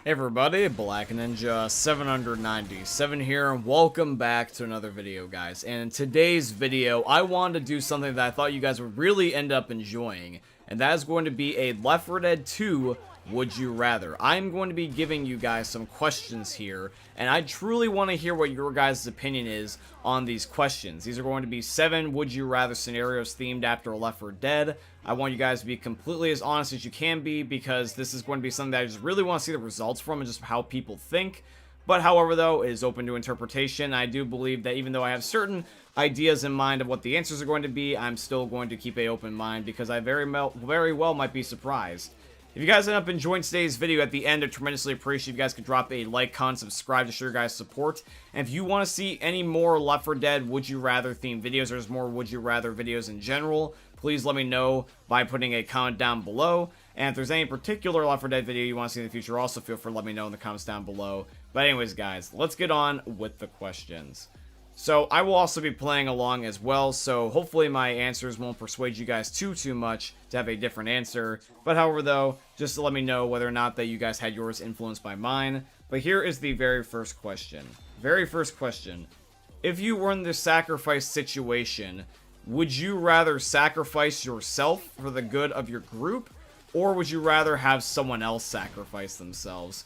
Hey everybody, Black Ninja 797 here, and welcome back to another video, guys. And in today's video, I wanted to do something that I thought you guys would really end up enjoying, and that is going to be a Left 4 Dead 2 Would You Rather. I'm going to be giving you guys some questions here, and I truly want to hear what your guys' opinion is on these questions. These are going to be 7 Would You Rather scenarios themed after Left 4 Dead. I want you guys to be completely as honest as you can be, because this is going to be something that I just really want to see the results from and just how people think. But however, though, it is open to interpretation. I do believe that even though I have certain ideas in mind of what the answers are going to be, I'm still going to keep an open mind, because I very well might be surprised. If you guys end up enjoying today's video at the end, I'd tremendously appreciate if you guys could drop a like, comment, subscribe to show your guys' support. And if you want to see any more Left 4 Dead Would You Rather themed videos, or just more Would You Rather videos in general, please let me know by putting a comment down below. And if there's any particular Left 4 Dead video you want to see in the future, also feel free to let me know in the comments down below. But anyways, guys, let's get on with the questions. So I will also be playing along as well, so hopefully my answers won't persuade you guys too much to have a different answer. But however, though, just to let me know whether or not that you guys had yours influenced by mine. But here is the very first question. Very first question. If you were in the sacrifice situation, would you rather sacrifice yourself for the good of your group, or would you rather have someone else sacrifice themselves?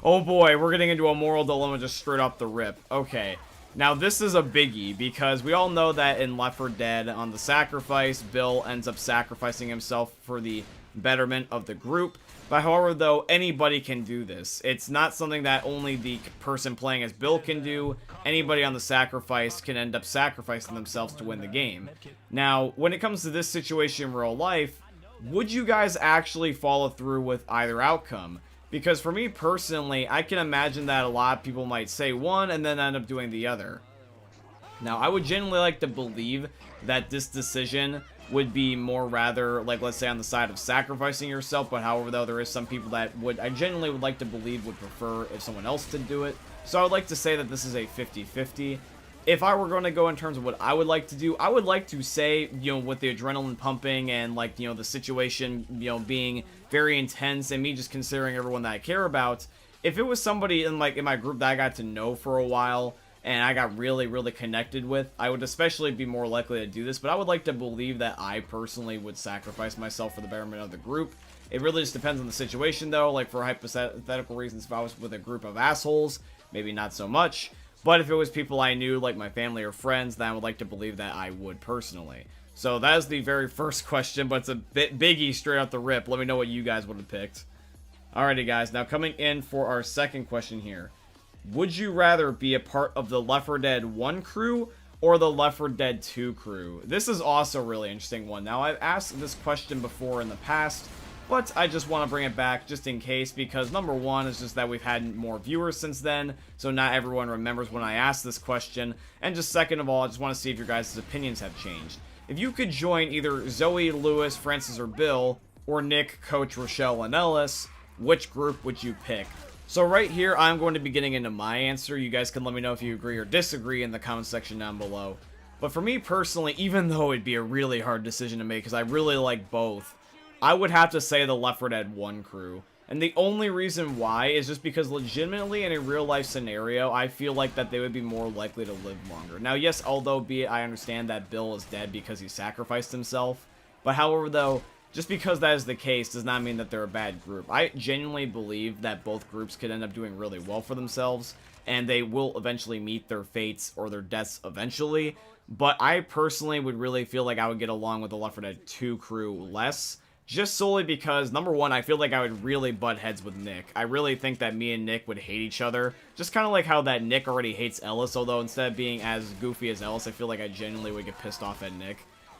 Oh boy, we're getting into a moral dilemma just straight off the rip. Okay. Now, this is a biggie, because we all know that in Left 4 Dead, on the sacrifice, Bill ends up sacrificing himself for the betterment of the group. But however, though, anybody can do this. It's not something that only the person playing as Bill can do. Anybody on the sacrifice can end up sacrificing themselves to win the game. Now, when it comes to this situation in real life, would you guys actually follow through with either outcome? Because for me personally, I can imagine that a lot of people might say one and then end up doing the other. Now, I would genuinely like to believe that this decision would be more rather, like, let's say on the side of sacrificing yourself. But however, though, there is some people that I genuinely would like to believe would prefer if someone else did do it. So I would like to say that this is a 50-50. If I were going to go in terms of what I would like to do, I would like to say, you know, with the adrenaline pumping and, like, you know, the situation, you know, being very intense and me just considering everyone that I care about, if it was somebody in, like, in my group that I got to know for a while and I got really connected with, I would especially be more likely to do this. But I would like to believe that I personally would sacrifice myself for the betterment of the group. It really just depends on the situation, though. Like, for hypothetical reasons, if I was with a group of assholes, maybe not so much. But if it was people I knew, like my family or friends, then I would like to believe that I would personally. So that is the very first question, but it's a bit biggie straight out the rip. Let me know what you guys would have picked. Alrighty, guys. Now coming in for our second question here. Would you rather be a part of the Left 4 Dead 1 crew or the Left 4 Dead 2 crew? This is also a really interesting one. Now, I've asked this question before in the past, but I just want to bring it back just in case, because number one is just that we've had more viewers since then, so not everyone remembers when I asked this question. And just second of all, I just want to see if your guys' opinions have changed. If you could join either Zoe, Lewis, Francis, or Bill, or Nick, Coach, Rochelle, and Ellis, which group would you pick? So right here, I'm going to be getting into my answer. You guys can let me know if you agree or disagree in the comment section down below. But for me personally, even though it'd be a really hard decision to make, because I really like both, I would have to say the Left 4 Dead 1 crew. And the only reason why is just because legitimately in a real life scenario, I feel like that they would be more likely to live longer. Now, yes, although I understand that Bill is dead because he sacrificed himself. But however, though, just because that is the case does not mean that they're a bad group. I genuinely believe that both groups could end up doing really well for themselves, and they will eventually meet their fates or their deaths eventually. But I personally would really feel like I would get along with the Left 4 Dead 2 crew less. Just solely because, number one, I feel like I would really butt heads with Nick. I really think that me and Nick would hate each other. Just kind of like how that Nick already hates Ellis, although instead of being as goofy as Ellis, I feel like I genuinely would get pissed off at Nick.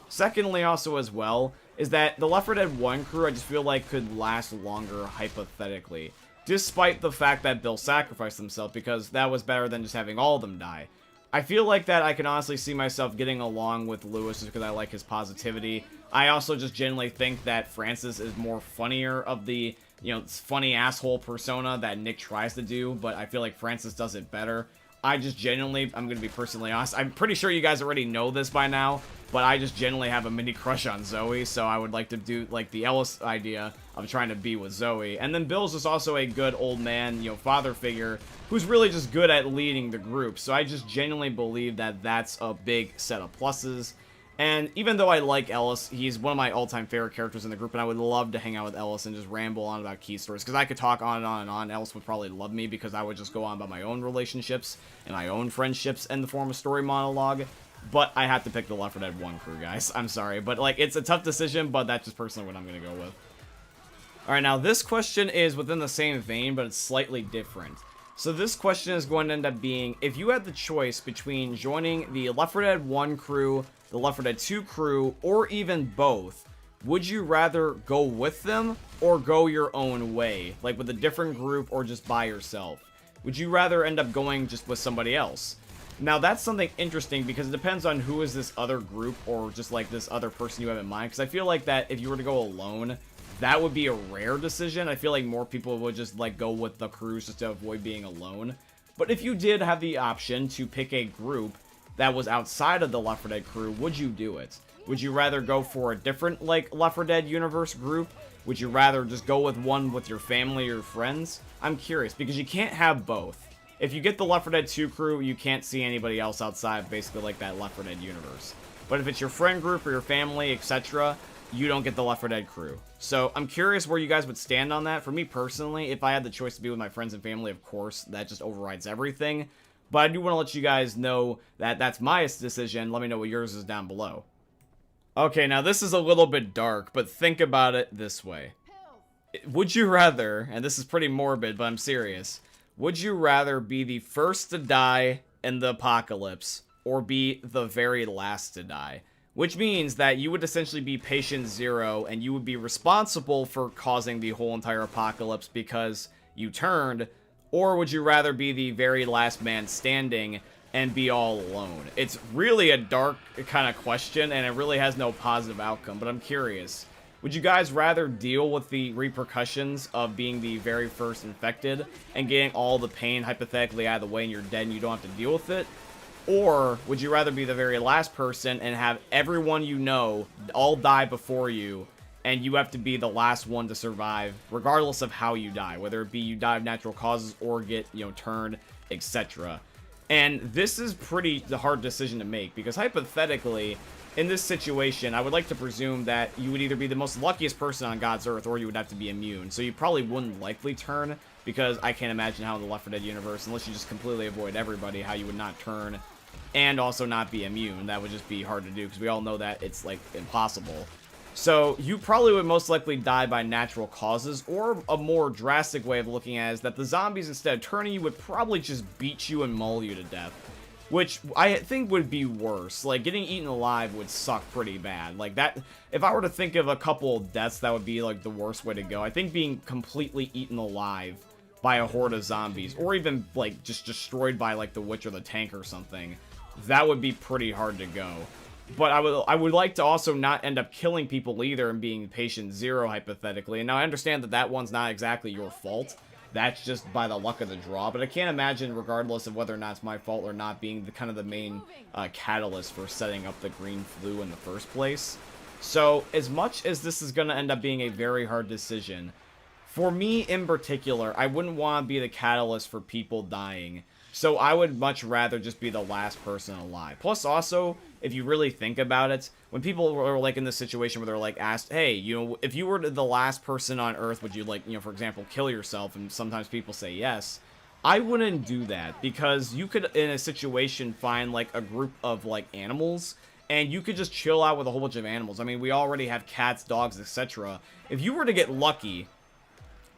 Secondly, also as well, is that the Left 4 Dead 1 crew, I just feel like could last longer, hypothetically. Despite the fact that Bill sacrificed himself, because that was better than just having all of them die. I feel like that I can honestly see myself getting along with Lewis just because I like his positivity. I also just genuinely think that Francis is more funnier of the, you know, funny asshole persona that Nick tries to do, but I feel like Francis does it better. I just genuinely, I'm going to be personally honest, I'm pretty sure you guys already know this by now, but I just genuinely have a mini crush on Zoe, so I would like to do, like, the Ellis idea. of trying to be with Zoe. And then Bill's just also a good old man, you know, father figure who's really just good at leading the group. So I just genuinely believe that that's a big set of pluses. And even though I like Ellis, he's one of my all-time favorite characters in the group, and I would love to hang out with Ellis and just ramble on about key stories, because I could talk on and on and on. Ellis would probably love me, because I would just go on about my own relationships and my own friendships in the form of story monologue. But I have to pick the Left 4 Dead 1 crew, guys. I'm sorry, but like, it's a tough decision, but that's just personally what I'm going to go with. Alright, now this question is within the same vein, but it's slightly different. So this question is going to end up being, if you had the choice between joining the Left 4 Dead 1 crew, the Left 4 Dead 2 crew, or even both, would you rather go with them or go your own way, like with a different group or just by yourself? Would you rather end up going just with somebody else? Now that's something interesting, because it depends on who is this other group or just like this other person you have in mind, because I feel like that if you were to go alone, that would be a rare decision. I feel like more people would just like go with the crews just to avoid being alone. But if you did have the option to pick a group that was outside of the Left 4 Dead crew, would you do it? Would you rather go for a different, like, Left 4 Dead universe group? Would you rather just go with one with your family or your friends? I'm curious, because you can't have both. If you get the Left 4 Dead 2 crew, you can't see anybody else outside, basically, like, that Left 4 Dead universe. But if it's your friend group or your family, etc., you don't get the Left 4 Dead crew. So, I'm curious where you guys would stand on that. For me, personally, if I had the choice to be with my friends and family, of course, that just overrides everything. But I do want to let you guys know that that's my decision. Let me know what yours is down below. Okay, now this is a little bit dark, but think about it this way. Would you rather, and this is pretty morbid, but I'm serious, would you rather be the first to die in the apocalypse, or be the very last to die? Which means that you would essentially be patient zero, and you would be responsible for causing the whole entire apocalypse because you turned. Or would you rather be the very last man standing and be all alone? It's really a dark kind of question, and it really has no positive outcome, but I'm curious. Would you guys rather deal with the repercussions of being the very first infected and getting all the pain hypothetically out of the way and you're dead and you don't have to deal with it? Or would you rather be the very last person and have everyone you know all die before you, and you have to be the last one to survive, regardless of how you die, whether it be you die of natural causes or get, you know, turned, etc. And this is pretty hard decision to make, because hypothetically, in this situation, I would like to presume that you would either be the most luckiest person on God's earth, or you would have to be immune. So you probably wouldn't likely turn, because I can't imagine how in the Left 4 Dead universe, unless you just completely avoid everybody, how you would not turn and also not be immune. That would just be hard to do, because we all know that it's, like, impossible. So, you probably would most likely die by natural causes, or a more drastic way of looking at it is that the zombies, instead of turning you, would probably just beat you and maul you to death. Which I think would be worse. Like, getting eaten alive would suck pretty bad. Like, that, if I were to think of a couple of deaths, that would be, like, the worst way to go. I think being completely eaten alive by a horde of zombies, or even, like, just destroyed by, like, the witch or the tank or something, that would be pretty hard to go. But I would like to also not end up killing people either and being patient zero, hypothetically. And now I understand that that one's not exactly your fault. That's just by the luck of the draw. But I can't imagine, regardless of whether or not it's my fault or not, being the kind of the main catalyst for setting up the green flu in the first place. So, as much as this is going to end up being a very hard decision, for me in particular, I wouldn't want to be the catalyst for people dying. So I would much rather just be the last person alive. Plus also, if you really think about it, when people are like in this situation where they're like asked, hey, you know, if you were the last person on Earth, would you, like, you know, for example, kill yourself? And sometimes people say yes. I wouldn't do that, because you could, in a situation, find like a group of like animals, and you could just chill out with a whole bunch of animals. I mean, we already have cats, dogs, etc. If you were to get lucky,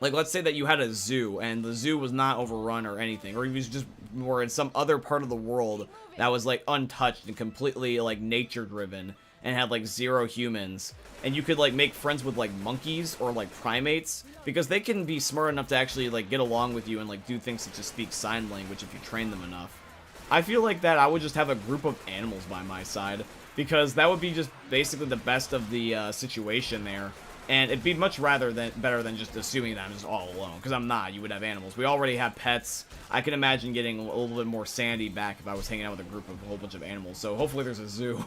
like, let's say that you had a zoo, and the zoo was not overrun or anything, or you was just were in some other part of the world that was, like, untouched and completely, like, nature-driven, and had, like, 0 humans, and you could, like, make friends with, like, monkeys or, like, primates, because they can be smart enough to actually, like, get along with you and, like, do things such as speak sign language if you train them enough. I feel like that I would just have a group of animals by my side, because that would be just basically the best of the situation there. And it'd be much better than just assuming that I'm just all alone, because I'm not. You would have animals. We already have pets. I can imagine getting a little bit more sanity back if I was hanging out with a group of a whole bunch of animals. So hopefully there's a zoo.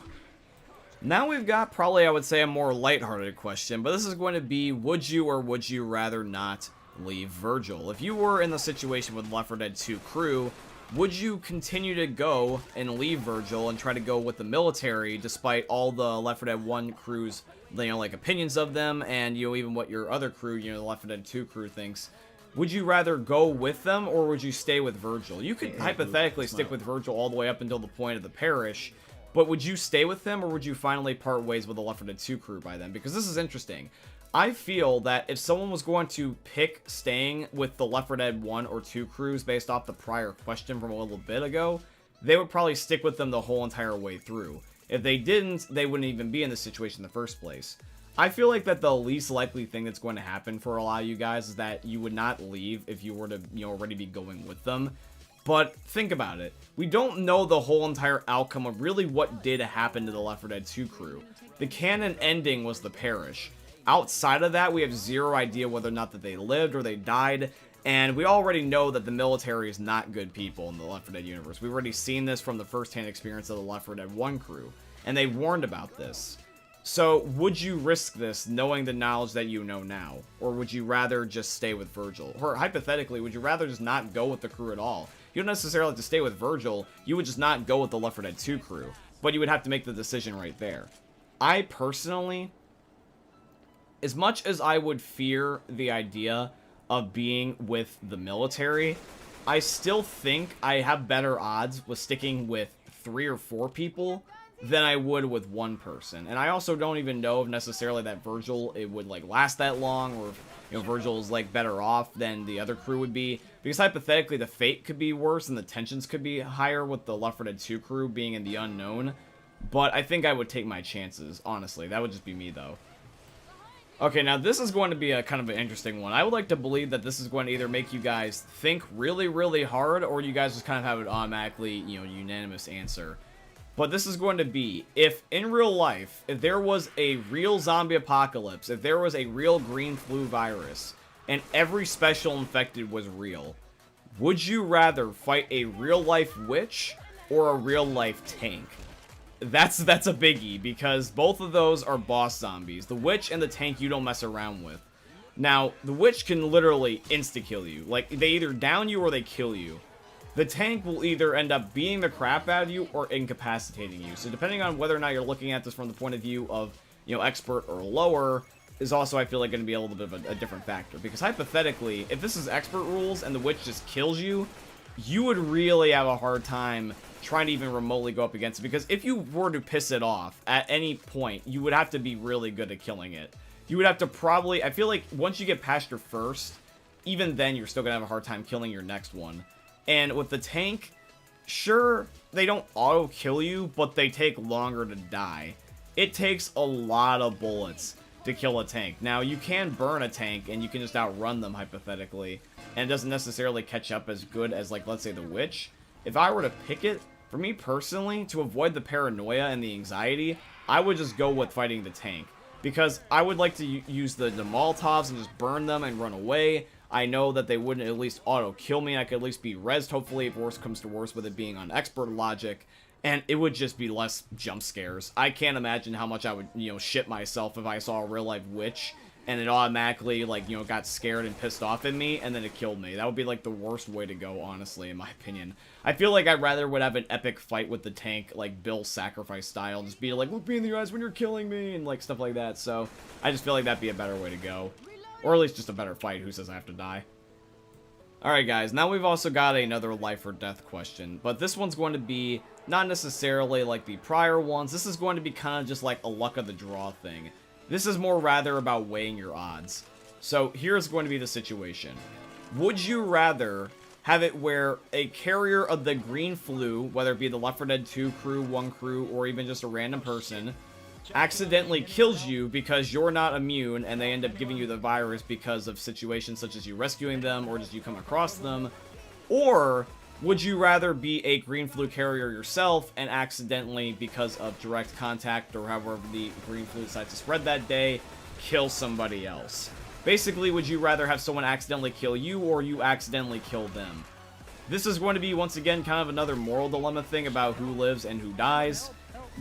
Now we've got probably, I would say, a more lighthearted question, but this is going to be, would you or would you rather not leave Virgil? If you were in the situation with Left 4 Dead 2 crew, would you continue to go and leave Virgil and try to go with the military despite all the Left 4 Dead 1 crew's, you know, like opinions of them and, you know, even what your other crew, you know, the Left 4 Dead 2 crew thinks? Would you rather go with them or would you stay with Virgil? You could hypothetically stick with Virgil all the way up until the point of the parish, but would you stay with them or would you finally part ways with the Left 4 Dead 2 crew by then? Because this is interesting. I feel that if someone was going to pick staying with the Left 4 Dead 1 or 2 crews based off the prior question from a little bit ago, they would probably stick with them the whole entire way through. If they didn't, they wouldn't even be in this situation in the first place. I feel like that the least likely thing that's going to happen for a lot of you guys is that you would not leave if you were to, you know, already be going with them. But think about it. We don't know the whole entire outcome of really what did happen to the Left 4 Dead 2 crew. The canon ending was the parish. Outside of that, we have zero idea whether or not that they lived or they died. And we already know that the military is not good people in the Left 4 Dead universe. We've already seen this from the first-hand experience of the Left 4 Dead 1 crew. And they warned about this. So, would you risk this knowing the knowledge that you know now? Or would you rather just stay with Virgil? Or, hypothetically, would you rather just not go with the crew at all? You don't necessarily have to stay with Virgil, you would just not go with the Left 4 Dead 2 crew. But you would have to make the decision right there. I personally, as much as I would fear the idea of being with the military, I still think I have better odds with sticking with 3 or 4 people than I would with one person. And I also don't even know if necessarily that Virgil, it would like last that long, or if, you know, Virgil is like better off than the other crew would be, because hypothetically the fate could be worse and the tensions could be higher with the Left 4 Dead 2 crew being in the unknown. But I think I would take my chances, honestly. That would just be me though. Okay, now this is going to be a kind of an interesting one. I would like to believe that this is going to either make you guys think really, really hard, or you guys just kind of have an automatically, you know, unanimous answer. But this is going to be, if in real life, if there was a real zombie apocalypse, if there was a real green flu virus, and every special infected was real, would you rather fight a real life witch or a real life tank? That's a biggie, because both of those are boss zombies. The witch and the tank you don't mess around with. Now, the witch can literally insta-kill you. Like, they either down you or they kill you. The tank will either end up beating the crap out of you or incapacitating you. So depending on whether or not you're looking at this from the point of view of, you know, expert or lower, is also, I feel like, going to be a little bit of a different factor. Because hypothetically, if this is expert rules and the witch just kills you, you would really have a hard time trying to even remotely go up against it. Because if you were to piss it off at any point, you would have to be really good at killing it. You would have to probably, I feel like once you get past your first, even then you're still going to have a hard time killing your next one. And with the tank, sure, they don't auto-kill you, but they take longer to die. It takes a lot of bullets to kill a tank. Now, you can burn a tank, and you can just outrun them, hypothetically, and it doesn't necessarily catch up as good as, like, let's say, the witch. If I were to pick it, for me personally, to avoid the paranoia and the anxiety, I would just go with fighting the tank. Because I would like to use the Molotovs and just burn them and run away. I know that they wouldn't at least auto-kill me. I could at least be rezzed, hopefully, if worse comes to worse, with it being on expert logic. And it would just be less jump scares. I can't imagine how much I would, you know, shit myself if I saw a real-life witch, and it automatically, like, you know, got scared and pissed off at me, and then it killed me. That would be, like, the worst way to go, honestly, in my opinion. I feel like I rather would have an epic fight with the tank, like, Bill's Sacrifice style. Just be like, look me in the eyes when you're killing me, and, like, stuff like that. So, I just feel like that'd be a better way to go. Or at least just a better fight. Who says I have to die? Alright guys, now we've also got another life or death question. But this one's going to be not necessarily like the prior ones. This is going to be kind of just like a luck of the draw thing. This is more rather about weighing your odds. So here's going to be the situation. Would you rather have it where a carrier of the green flu, whether it be the Left 4 Dead 2 crew, 1 crew, or even just a random person, accidentally kills you because you're not immune and they end up giving you the virus because of situations such as you rescuing them or just you come across them? Or would you rather be a green flu carrier yourself and accidentally, because of direct contact or however the green flu decides to spread that day, kill somebody else? Basically, would you rather have someone accidentally kill you or you accidentally kill them? This is going to be, once again, kind of another moral dilemma thing about who lives and who dies.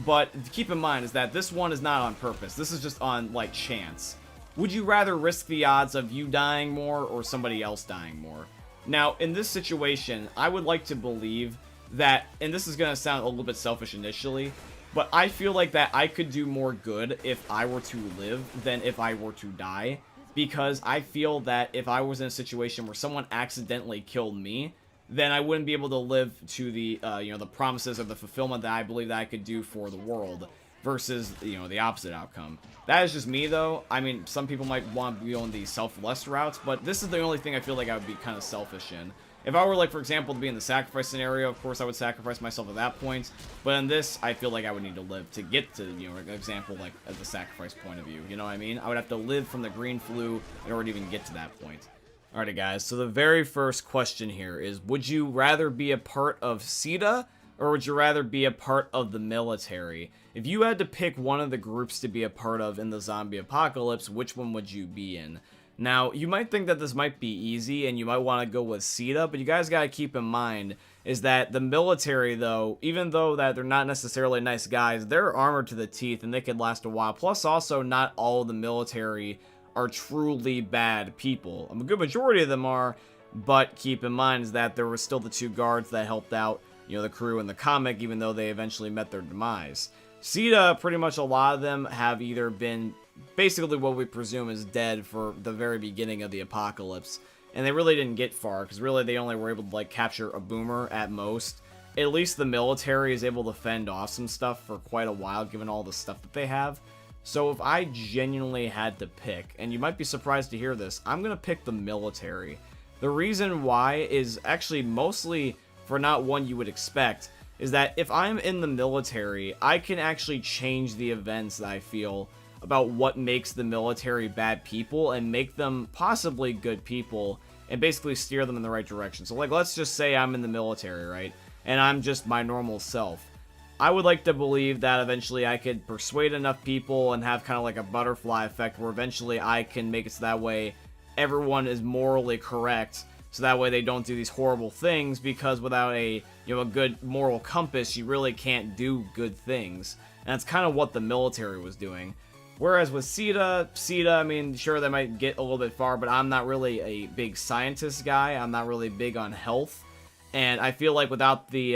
but keep in mind is that this one is not on purpose. This is just on, like, chance. Would you rather risk the odds of you dying more or somebody else dying more? Now, in this situation, I would like to believe that, and this is going to sound a little bit selfish initially, but I feel like that I could do more good if I were to live than if I were to die, because I feel that if I was in a situation where someone accidentally killed me, then I wouldn't be able to live to the, you know, the promises or the fulfillment that I believe that I could do for the world, versus, you know, the opposite outcome. That is just me, though. I mean, some people might want to be on the selfless routes, but this is the only thing I feel like I would be kind of selfish in. If I were, like, for example, to be in the sacrifice scenario, of course I would sacrifice myself at that point, but in this, I feel like I would need to live to get to, you know, an example, like, at the sacrifice point of view, you know what I mean? I would have to live from the green flu in order to even get to that point. Alrighty, guys, so the very first question here is, would you rather be a part of CETA, or would you rather be a part of the military? If you had to pick one of the groups to be a part of in the zombie apocalypse, which one would you be in? Now, you might think that this might be easy, and you might want to go with CETA, but you guys gotta keep in mind is that the military, though, even though that they're not necessarily nice guys, they're armored to the teeth, and they could last a while. Plus, also, not all of the military are truly bad people. A good majority of them are, but keep in mind is that there were still the 2 guards that helped out, you know, the crew in the comic, even though they eventually met their demise. CETA, pretty much a lot of them have either been basically what we presume is dead for the very beginning of the apocalypse, and they really didn't get far, because really they only were able to, like, capture a boomer at most. At least the military is able to fend off some stuff for quite a while, given all the stuff that they have. So if I genuinely had to pick, and you might be surprised to hear this, I'm gonna pick the military. The reason why is actually mostly for not one you would expect, is that if I'm in the military, I can actually change the events that I feel about what makes the military bad people and make them possibly good people and basically steer them in the right direction. So, like, let's just say I'm in the military, right? And I'm just my normal self. I would like to believe that eventually I could persuade enough people and have kind of like a butterfly effect where eventually I can make it so that way everyone is morally correct, so that way they don't do these horrible things, because without a, you know, a good moral compass, you really can't do good things. And that's kind of what the military was doing. Whereas with CETA, I mean, sure, they might get a little bit far, but I'm not really a big scientist guy. I'm not really big on health. And I feel like without the, you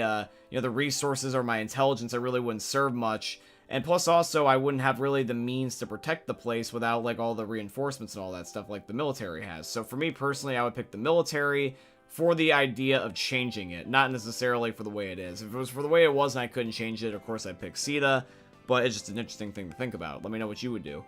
know, the resources or my intelligence, I really wouldn't serve much. And plus also, I wouldn't have really the means to protect the place without, like, all the reinforcements and all that stuff like the military has. So for me personally, I would pick the military for the idea of changing it, not necessarily for the way it is. If it was for the way it was and I couldn't change it, of course I'd pick CETA. But it's just an interesting thing to think about. Let me know what you would do.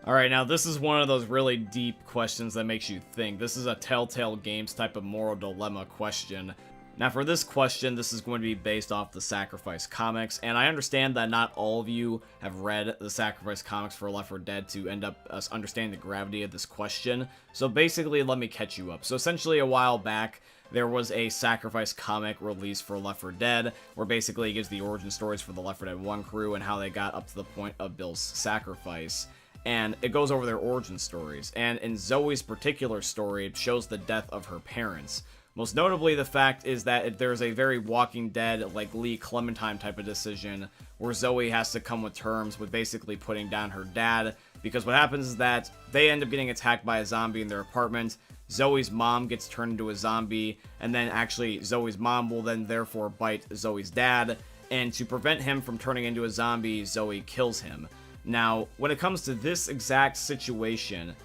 Alright, now this is one of those really deep questions that makes you think. This is a Telltale Games type of moral dilemma question. Now for this question, this is going to be based off the Sacrifice comics, and I understand that not all of you have read the Sacrifice comics for Left 4 Dead to end up understanding the gravity of this question. So basically, let me catch you up. So essentially, a while back, there was a Sacrifice comic released for Left 4 Dead, where basically it gives the origin stories for the Left 4 Dead 1 crew and how they got up to the point of Bill's sacrifice. And it goes over their origin stories. And in Zoe's particular story, it shows the death of her parents. Most notably, the fact is that there's a very Walking Dead, like Lee Clementine type of decision, where Zoe has to come with terms with basically putting down her dad, because what happens is that they end up getting attacked by a zombie in their apartment. Zoe's mom gets turned into a zombie, and then actually Zoe's mom will then therefore bite Zoe's dad, and to prevent him from turning into a zombie, Zoe kills him. Now, when it comes to this exact situation,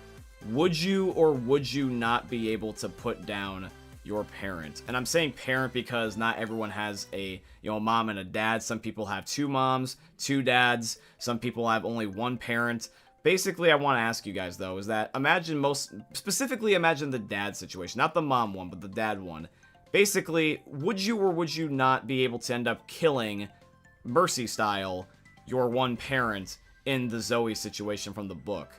would you or would you not be able to put down your parent? And I'm saying parent because not everyone has a, you know, a mom and a dad. Some people have 2 moms, 2 dads. Some people have only 1 parent. Basically, I want to ask you guys, though, is that specifically imagine the dad situation. Not the mom one, but the dad one. Basically, would you or would you not be able to end up killing, Mercy style, your one parent in the Zoe situation from the book?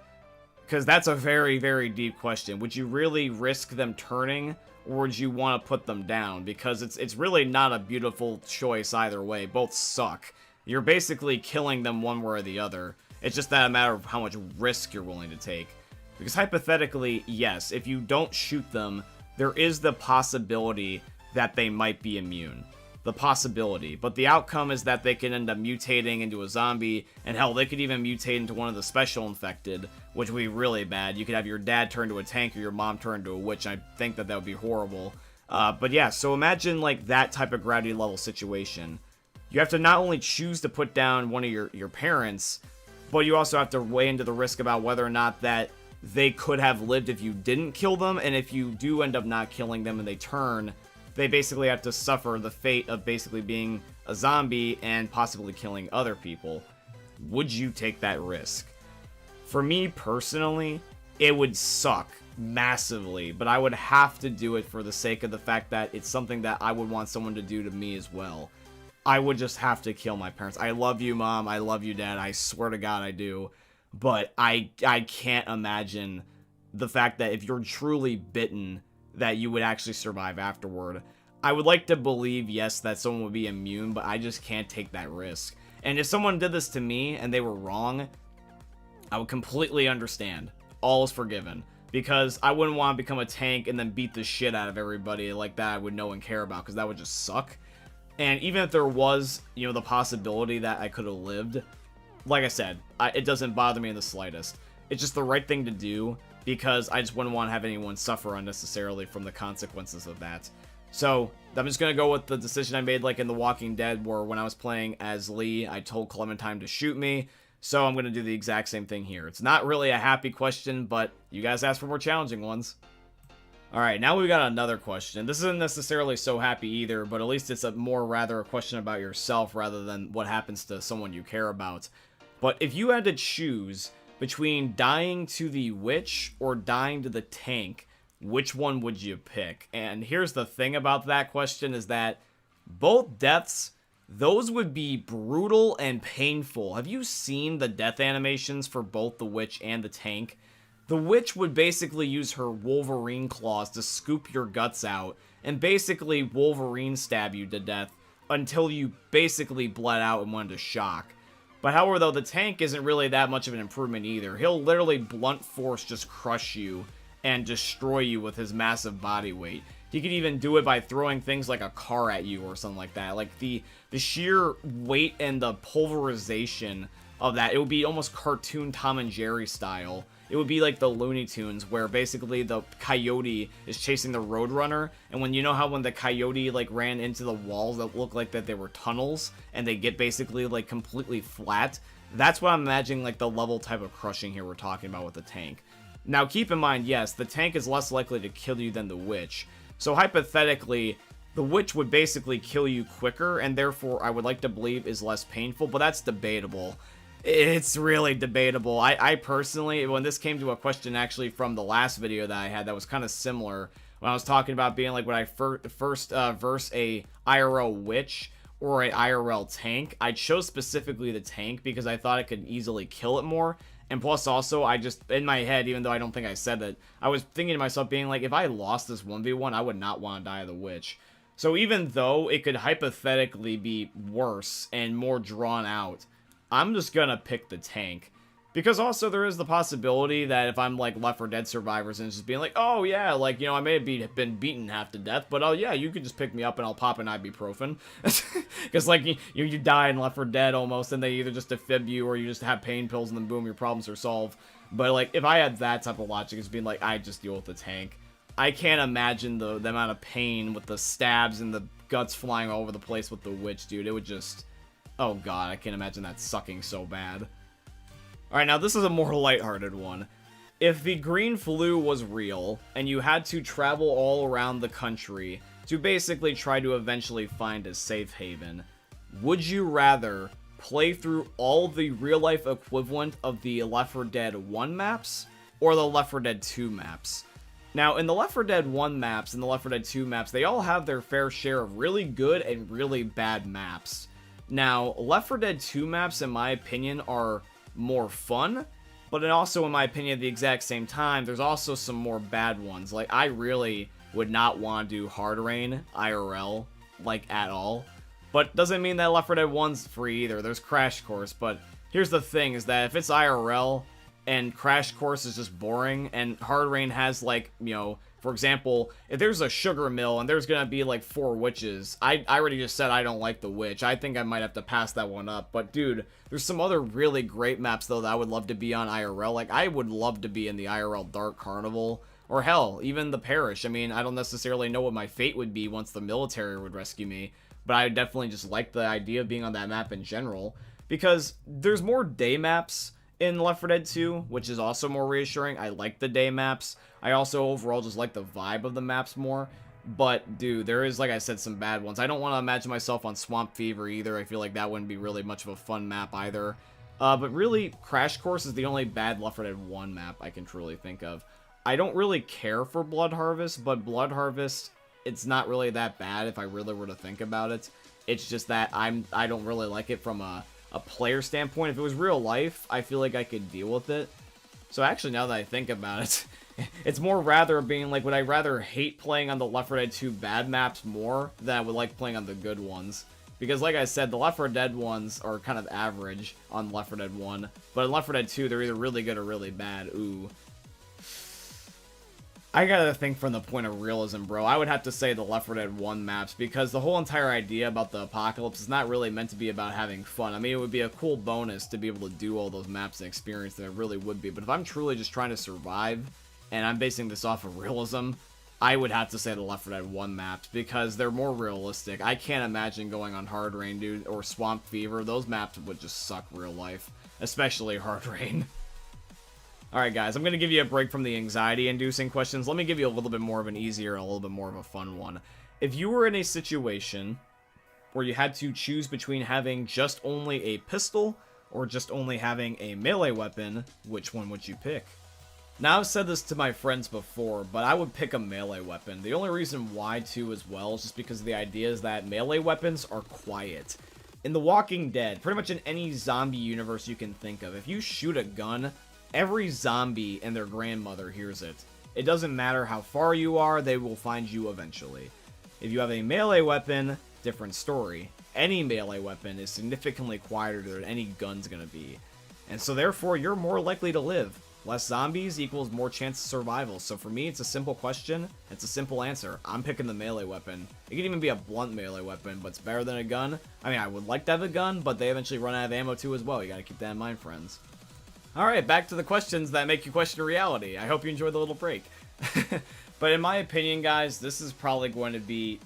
Because that's a very, very deep question. Would you really risk them turning, or would you want to put them down? Because it's really not a beautiful choice either way. Both suck. You're basically killing them one way or the other. It's just that a matter of how much risk you're willing to take. Because hypothetically, yes, if you don't shoot them, there is the possibility that they might be immune. the possibility. But the outcome is that they can end up mutating into a zombie, and hell, they could even mutate into one of the special infected, which would be really bad. You could have your dad turn to a tank or your mom turn into a witch. I think that would be horrible. But yeah, so imagine like that type of gravity level situation. You have to not only choose to put down one of your parents, but you also have to weigh into the risk about whether or not that they could have lived if you didn't kill them, and if you do end up not killing them and they turn, they basically have to suffer the fate of basically being a zombie and possibly killing other people. Would you take that risk? For me personally, it would suck massively, but I would have to do it for the sake of the fact that it's something that I would want someone to do to me as well. I would just have to kill my parents. I love you, Mom. I love you, Dad. I swear to God I do. But I can't imagine the fact that if you're truly bitten, that you would actually survive afterward. I would like to believe, yes, that someone would be immune, but I just can't take that risk. And if someone did this to me and they were wrong, I would completely understand. All is forgiven. Because I wouldn't want to become a tank and then beat the shit out of everybody like that I would know and care about, because that would just suck. And even if there was, you know, the possibility that I could have lived, like I said, it doesn't bother me in the slightest. It's just the right thing to do, because I just wouldn't want to have anyone suffer unnecessarily from the consequences of that. So, I'm just going to go with the decision I made like in The Walking Dead, where when I was playing as Lee, I told Clementine to shoot me. So I'm going to do the exact same thing here. It's not really a happy question, but you guys asked for more challenging ones. Alright, now we got another question. This isn't necessarily so happy either, but at least it's rather a question about yourself rather than what happens to someone you care about. But if you had to choose between dying to the witch or dying to the tank, which one would you pick? And here's the thing about that question is that both deaths, those would be brutal and painful. Have you seen the death animations for both the witch and the tank? The witch would basically use her Wolverine claws to scoop your guts out and basically Wolverine stab you to death until you basically bled out and went into shock. But however, though, the tank isn't really that much of an improvement either. He'll literally blunt force just crush you and destroy you with his massive body weight. He could even do it by throwing things like a car at you or something like that. Like the sheer weight and the pulverization of that, it would be almost cartoon Tom and Jerry style. It would be like the Looney Tunes, where basically the coyote is chasing the Roadrunner, and when you know how when the coyote like ran into the walls that looked like that they were tunnels, and they get basically like completely flat, that's what I'm imagining like the level type of crushing here we're talking about with the tank. Now keep in mind, yes, the tank is less likely to kill you than the witch, so hypothetically, the witch would basically kill you quicker, and therefore I would like to believe is less painful, but that's debatable. It's really debatable. I personally, when this came to a question actually from the last video that I had that was kind of similar, when I was talking about being like when I first verse a IRL witch or a IRL tank, I chose specifically the tank because I thought I could easily kill it more. And plus also, I just, in my head, even though I don't think I said that, I was thinking to myself being like, if I lost this 1v1, I would not want to die of the witch. So even though it could hypothetically be worse and more drawn out, I'm just gonna pick the tank. Because also there is the possibility that if I'm like Left 4 Dead survivors and it's just being like, oh yeah, like, you know, I may have been beaten half to death, but oh yeah, you could just pick me up and I'll pop an ibuprofen. Because like you die in Left 4 Dead almost, and they either just defib you or you just have pain pills and then boom, your problems are solved. But like if I had that type of logic, it's being like, I just deal with the tank. I can't imagine the amount of pain with the stabs and the guts flying all over the place with the witch, dude. It would just... oh god, I can't imagine that sucking so bad. Alright, now this is a more lighthearted one. If the green flu was real, and you had to travel all around the country to basically try to eventually find a safe haven, would you rather play through all the real-life equivalent of the Left 4 Dead 1 maps, or the Left 4 Dead 2 maps? Now, in the Left 4 Dead 1 maps and the Left 4 Dead 2 maps, they all have their fair share of really good and really bad maps. Now, Left 4 Dead 2 maps, in my opinion, are more fun, but also, in my opinion, at the exact same time, there's also some more bad ones. Like, I really would not want to do Hard Rain IRL, like, at all. But doesn't mean that Left 4 Dead 1's free either. There's Crash Course, but here's the thing, is that if it's IRL, and Crash Course is just boring, and Hard Rain has, like, you know, For example, if there's a sugar mill and there's gonna be like 4 witches, I already just said I don't like the witch. I think I might have to pass that one up. But dude, there's some other really great maps though that I would love to be on IRL. Like, I would love to be in the IRL Dark Carnival, or hell, even the Parish. I mean, I don't necessarily know what my fate would be once the military would rescue me, but I definitely just like the idea of being on that map in general, because there's more day maps in Left 4 Dead 2, which is also more reassuring. I like the day maps. I also overall just like the vibe of the maps more. But, dude, there is, like I said, some bad ones. I don't want to imagine myself on Swamp Fever either. I feel like that wouldn't be really much of a fun map either. But really, Crash Course is the only bad Left 4 Dead 1 map I can truly think of. I don't really care for Blood Harvest, but Blood Harvest, it's not really that bad if I really were to think about it. It's just that I don't really like it from a player standpoint. If it was real life, I feel like I could deal with it. So actually, now that I think about it, it's more rather being like, would I rather hate playing on the Left 4 Dead 2 bad maps more than I would like playing on the good ones? Because like I said, the Left 4 Dead ones are kind of average on Left 4 Dead 1, but in Left 4 Dead 2, they're either really good or really bad. Ooh. I gotta think from the point of realism, bro. I would have to say the Left 4 Dead 1 maps, because the whole entire idea about the apocalypse is not really meant to be about having fun. I mean, it would be a cool bonus to be able to do all those maps and experience them. It really would be. But if I'm truly just trying to survive, and I'm basing this off of realism, I would have to say the Left 4 Dead 1 maps, because they're more realistic. I can't imagine going on Hard Rain, dude, or Swamp Fever. Those maps would just suck real life, especially Hard Rain. Alright guys, I'm going to give you a break from the anxiety-inducing questions. Let me give you a little bit more of an easier and a little bit more of a fun one. If you were in a situation where you had to choose between having just only a pistol or just only having a melee weapon, which one would you pick? Now, I've said this to my friends before, but I would pick a melee weapon. The only reason why too as well is just because the idea is that melee weapons are quiet. In The Walking Dead, pretty much in any zombie universe you can think of, if you shoot a gun, every zombie and their grandmother hears it. It doesn't matter how far you are, they will find you eventually. If you have a melee weapon, different story. Any melee weapon is significantly quieter than any gun's gonna be. And so therefore, you're more likely to live. Less zombies equals more chance of survival. So for me, it's a simple question. It's a simple answer. I'm picking the melee weapon. It can even be a blunt melee weapon, but it's better than a gun. I mean, I would like to have a gun, but they eventually run out of ammo too as well. You gotta keep that in mind, friends. Alright, back to the questions that make you question reality. I hope you enjoyed the little break. But in my opinion, guys, this is probably going to be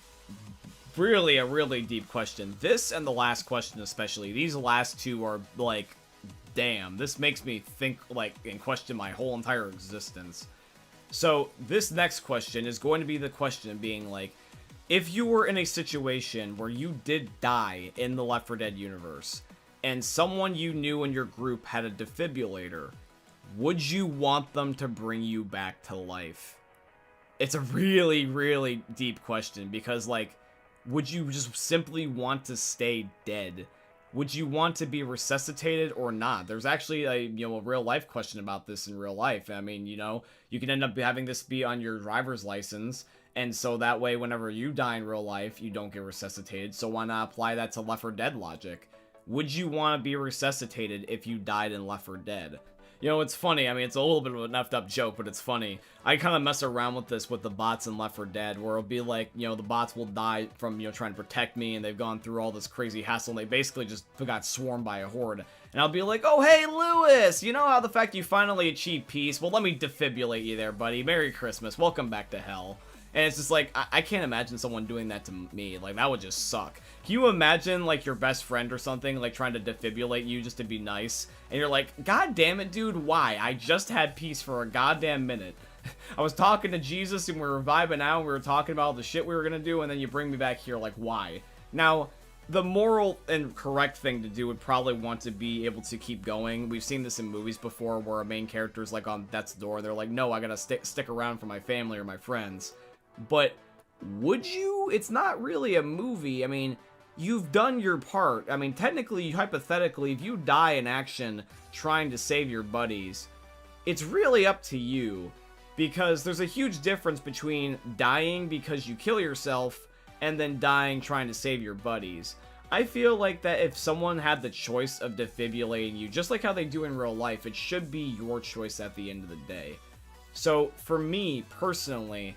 really a really deep question. This and the last question especially. These last two are like, damn, this makes me think like and question my whole entire existence. So this next question is going to be the question being like, if you were in a situation where you did die in the Left 4 Dead universe, and someone you knew in your group had a defibrillator, would you want them to bring you back to life? It's a really, really deep question, because, like, would you just simply want to stay dead? Would you want to be resuscitated or not? There's actually a real life question about this in real life. I mean, you can end up having this be on your driver's license, and so that way whenever you die in real life, you don't get resuscitated. So why not apply that to Left 4 Dead logic? Would you want to be resuscitated if you died in Left 4 Dead? It's funny. I mean, it's a little bit of an effed up joke, but it's funny. I kind of mess around with this with the bots in Left 4 Dead, where it'll be like, the bots will die from, trying to protect me, and they've gone through all this crazy hassle, and they basically just got swarmed by a horde. And I'll be like, oh, hey, Lewis, you know how the fact you finally achieved peace? Well, let me defibrillate you there, buddy. Merry Christmas. Welcome back to hell. And it's just like, I can't imagine someone doing that to me. Like, that would just suck. Can you imagine, like, your best friend or something, like, trying to defibrillate you just to be nice? And you're like, God damn it, dude, why? I just had peace for a goddamn minute. I was talking to Jesus, and we were vibing out, and we were talking about all the shit we were gonna do, and then you bring me back here, like, why? Now, the moral and correct thing to do would probably want to be able to keep going. We've seen this in movies before, where a main character is, like, on death's door. They're like, no, I gotta stick around for my family or my friends. But would you? It's not really a movie. I mean, you've done your part. I mean, technically, hypothetically, if you die in action trying to save your buddies, it's really up to you. Because there's a huge difference between dying because you kill yourself and then dying trying to save your buddies. I feel like that if someone had the choice of defibrillating you, just like how they do in real life, it should be your choice at the end of the day. So, for me, personally,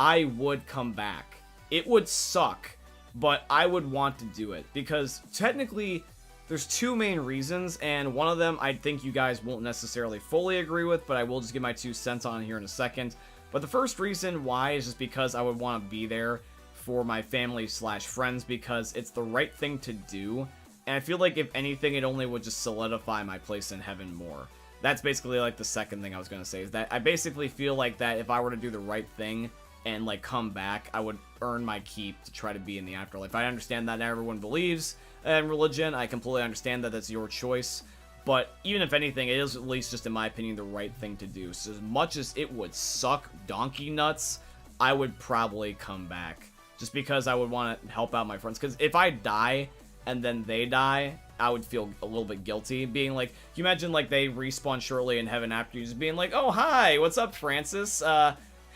I would come back. It would suck, but I would want to do it because technically there's two main reasons, and one of them I think you guys won't necessarily fully agree with, but I will just give my 2 cents on here in a second. But the first reason why is just because I would want to be there for my family slash friends because it's the right thing to do. And I feel like if anything, it only would just solidify my place in heaven more. That's basically like the second thing I was going to say, is that I basically feel like that if I were to do the right thing and like come back, I would earn my keep to try to be in the afterlife. I understand that everyone believes in religion. I completely understand that that's your choice. But even if anything, it is at least just in my opinion the right thing to do. So as much as it would suck donkey nuts, I would probably come back. Just because I would want to help out my friends. Because if I die and then they die, I would feel a little bit guilty. Being like, can you imagine like they respawn shortly in heaven after you, just being like, oh, hi, what's up, Francis?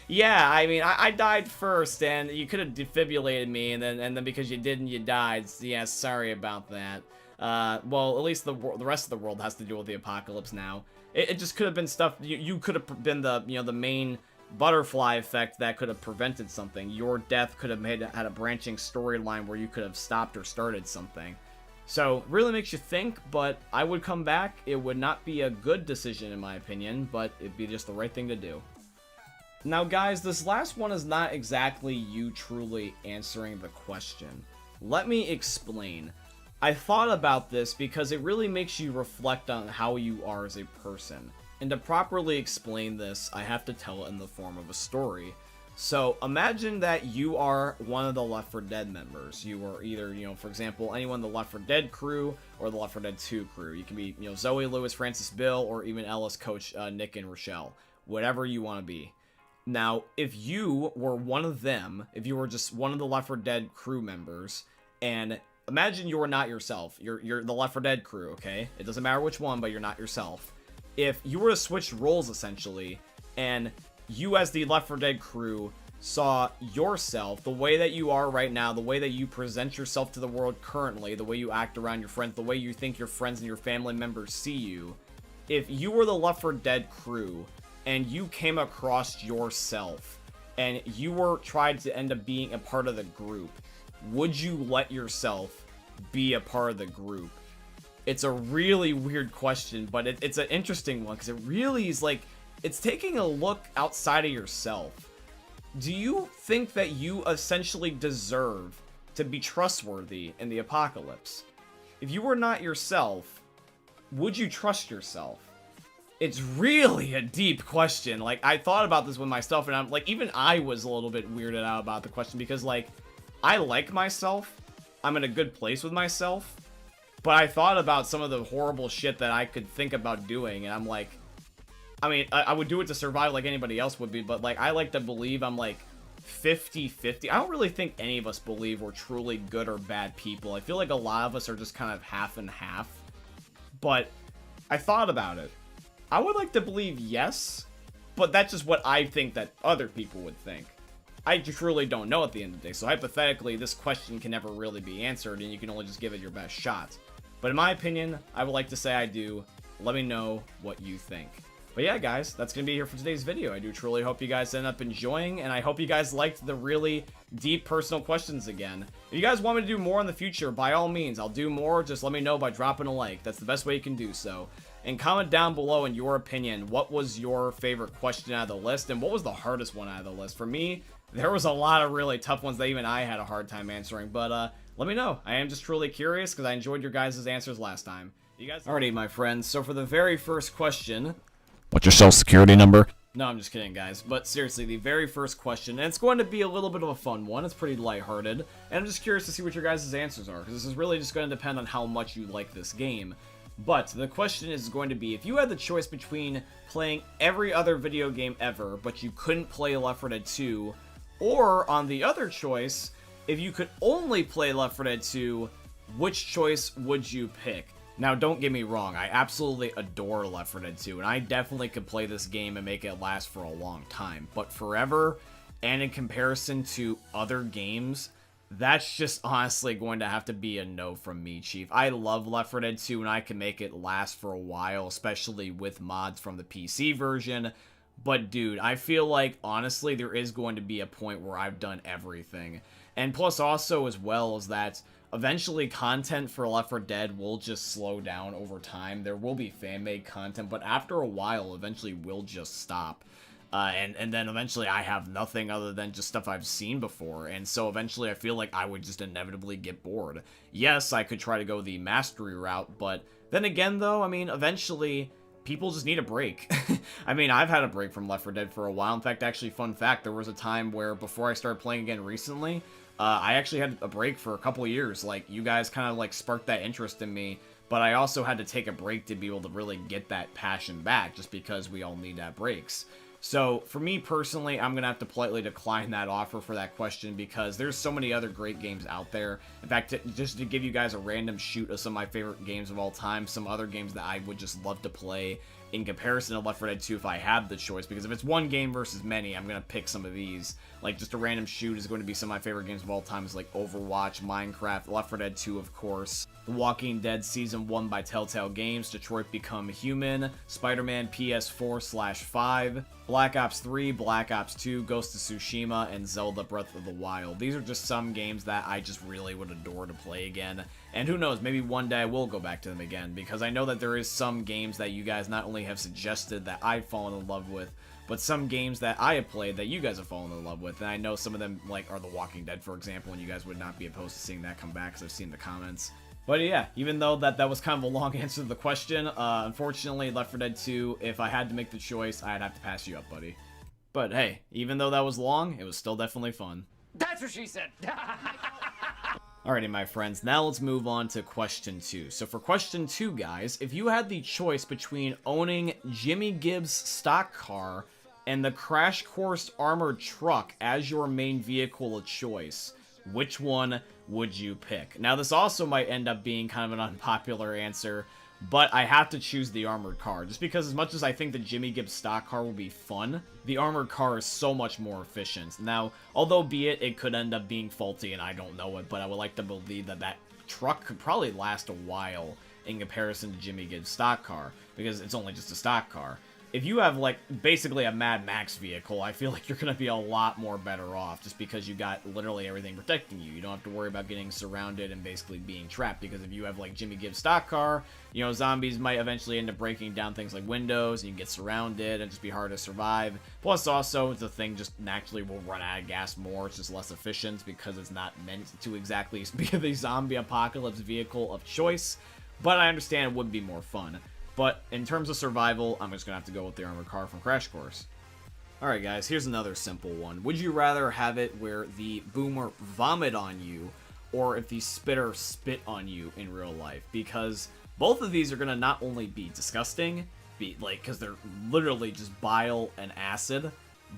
Yeah, I mean, I died first, and you could have defibrillated me, and then because you didn't, you died. Yeah, sorry about that. Well, at least the rest of the world has to deal with the apocalypse now. It just could have been stuff, you could have been the, the main butterfly effect that could have prevented something. Your death could have had a branching storyline where you could have stopped or started something. So, really makes you think, but I would come back. It would not be a good decision in my opinion, but it'd be just the right thing to do. Now guys, this last one is not exactly you truly answering the question. Let me explain. I thought about this because it really makes you reflect on how you are as a person. And to properly explain this, I have to tell it in the form of a story. So imagine that you are one of the Left 4 Dead members. You are either, for example, anyone in the Left 4 Dead crew or the Left 4 Dead 2 crew. You can be, Zoe, Lewis, Francis, Bill, or even Ellis, Coach, Nick, and Rochelle. Whatever you want to be. Now, if you were one of them, if you were just one of the Left 4 Dead crew members, and imagine you were not yourself. You're the Left 4 Dead crew, okay? It doesn't matter which one, but you're not yourself. If you were to switch roles, essentially, and you as the Left 4 Dead crew saw yourself, the way that you are right now, the way that you present yourself to the world currently, the way you act around your friends, the way you think your friends and your family members see you, if you were the Left 4 Dead crew, and you came across yourself, and you were tried to end up being a part of the group, would you let yourself be a part of the group? It's a really weird question, but it's an interesting one, because it really is like, it's taking a look outside of yourself. Do you think that you essentially deserve to be trustworthy in the apocalypse? If you were not yourself, would you trust yourself? It's really a deep question. Like, I thought about this with myself, and I'm like, even I was a little bit weirded out about the question, because like, I like myself, I'm in a good place with myself, but I thought about some of the horrible shit that I could think about doing, and I'm like, I mean, I would do it to survive like anybody else would be, but like, I like to believe I'm like 50-50. I don't really think any of us believe we're truly good or bad people. I feel like a lot of us are just kind of half and half, but I thought about it. I would like to believe yes, but that's just what I think that other people would think. I truly don't know at the end of the day, so hypothetically, this question can never really be answered, and you can only just give it your best shot. But in my opinion, I would like to say I do. Let me know what you think. But yeah, guys, that's going to be here for today's video. I do truly hope you guys end up enjoying, and I hope you guys liked the really deep personal questions again. If you guys want me to do more in the future, by all means, I'll do more. Just let me know by dropping a like. That's the best way you can do so. And comment down below in your opinion, what was your favorite question out of the list, and what was the hardest one out of the list? For me, there was a lot of really tough ones that even I had a hard time answering, but let me know. I am just truly curious, because I enjoyed your guys' answers last time. You guys alrighty, my friends, so for the very first question, what's your social security number? No, I'm just kidding, guys. But seriously, the very first question, and it's going to be a little bit of a fun one. It's pretty lighthearted, and I'm just curious to see what your guys' answers are, because this is really just going to depend on how much you like this game. But the question is going to be, if you had the choice between playing every other video game ever, but you couldn't play Left 4 Dead 2, or on the other choice, if you could only play Left 4 Dead 2, which choice would you pick? Now, don't get me wrong, I absolutely adore Left 4 Dead 2, and I definitely could play this game and make it last for a long time. But forever, and in comparison to other games, that's just honestly going to have to be a no from me, Chief. I love Left 4 Dead 2, and I can make it last for a while, especially with mods from the PC version. But dude, I feel like, honestly, there is going to be a point where I've done everything. And plus also, as well, is that eventually content for Left 4 Dead will just slow down over time. There will be fan-made content, but after a while, eventually will just stop. And then eventually I have nothing other than just stuff I've seen before, and so eventually I feel like I would just inevitably get bored. Yes, I could try to go the mastery route, but then again though, I mean, eventually people just need a break. I mean, I've had a break from Left 4 Dead for a while. In fact, actually, fun fact, there was a time where before I started playing again recently, I actually had a break for a couple years. Like, you guys kind of like sparked that interest in me, but I also had to take a break to be able to really get that passion back, just because we all need that breaks. So, for me personally, I'm going to have to politely decline that offer for that question because there's so many other great games out there. In fact, just to give you guys a random shoot of some of my favorite games of all time, some other games that I would just love to play in comparison to Left 4 Dead 2 if I had the choice, because if it's one game versus many, I'm going to pick some of these. Like, just a random shoot is going to be some of my favorite games of all time, is like Overwatch, Minecraft, Left 4 Dead 2, of course, The Walking Dead Season 1 by Telltale Games, Detroit Become Human, Spider-Man PS4/5, Black Ops 3, Black Ops 2, Ghost of Tsushima, and Zelda Breath of the Wild. These are just some games that I just really would adore to play again. And who knows, maybe one day I will go back to them again, because I know that there is some games that you guys not only have suggested that I've fallen in love with, but some games that I have played that you guys have fallen in love with. And I know some of them, like, are The Walking Dead, for example, and you guys would not be opposed to seeing that come back, because I've seen the comments. But yeah, even though that was kind of a long answer to the question, unfortunately, Left 4 Dead 2, if I had to make the choice, I'd have to pass you up, buddy. But hey, even though that was long, it was still definitely fun. That's what she said! Alrighty, my friends, now let's move on to question 2. So for question 2, guys, if you had the choice between owning Jimmy Gibbs' stock car and the Crash Course armored truck as your main vehicle of choice, which one would you pick? Now, this also might end up being kind of an unpopular answer, but I have to choose the armored car, just because as much as I think the Jimmy Gibbs stock car will be fun, the armored car is so much more efficient. Now, although be it could end up being faulty and I don't know it, but I would like to believe that that truck could probably last a while in comparison to Jimmy Gibbs' stock car, because it's only just a stock car. If you have, like, basically a Mad Max vehicle, I feel like you're going to be a lot more better off, just because you got literally everything protecting you. You don't have to worry about getting surrounded and basically being trapped, because if you have, like, Jimmy Gibbs' stock car, you know, zombies might eventually end up breaking down things like windows, and you can get surrounded and just be hard to survive. Plus, also, the thing just naturally will run out of gas more. It's just less efficient, because it's not meant to exactly be the zombie apocalypse vehicle of choice, but I understand it would be more fun. But in terms of survival, I'm just going to have to go with the armored car from Crash Course. Alright guys, here's another simple one. Would you rather have it where the boomer vomit on you, or if the spitter spit on you in real life? Because both of these are going to not only be disgusting, because they're literally just bile and acid,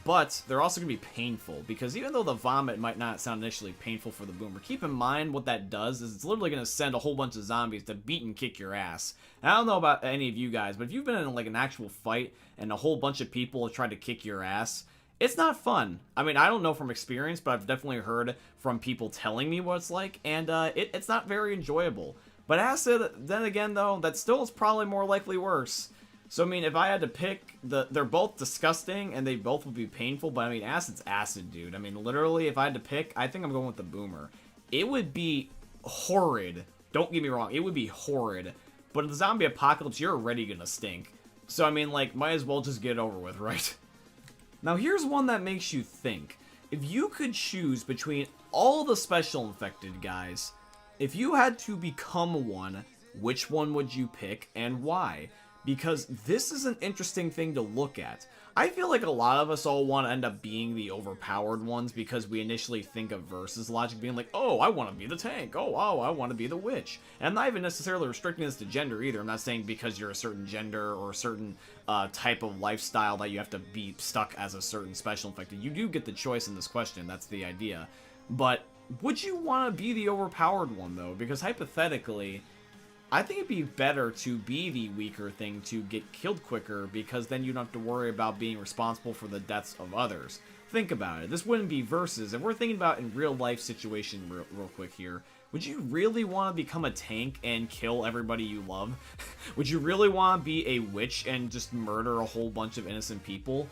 but they're also going to be painful, because even though the vomit might not sound initially painful for the boomer, keep in mind what that does is it's literally going to send a whole bunch of zombies to beat and kick your ass. And I don't know about any of you guys, but if you've been in like an actual fight and a whole bunch of people have tried to kick your ass, it's not fun. I mean, I don't know from experience, but I've definitely heard from people telling me what it's like, and it's not very enjoyable. But acid, then again though, that still is probably more likely worse. So, I mean, if I had to pick, they're both disgusting, and they both would be painful, but, I mean, acid's acid, dude. I mean, literally, if I had to pick, I think I'm going with the boomer. It would be horrid. Don't get me wrong, it would be horrid. But in the zombie apocalypse, you're already gonna stink. So, I mean, like, might as well just get it over with, right? Now, here's one that makes you think. If you could choose between all the special infected guys, if you had to become one, which one would you pick, and why? Because this is an interesting thing to look at. I feel like a lot of us all want to end up being the overpowered ones because we initially think of versus logic being like, oh, I want to be the tank. Oh, I want to be the witch. And I'm not even necessarily restricting this to gender either. I'm not saying because you're a certain gender or a certain type of lifestyle that you have to be stuck as a certain special infected. You do get the choice in this question. That's the idea. But would you want to be the overpowered one, though? Because hypothetically, I think it'd be better to be the weaker thing to get killed quicker, because then you don't have to worry about being responsible for the deaths of others. Think about it. This wouldn't be versus. If we're thinking about in real life situation real quick here, would you really want to become a tank and kill everybody you love? Would you really want to be a witch and just murder a whole bunch of innocent people?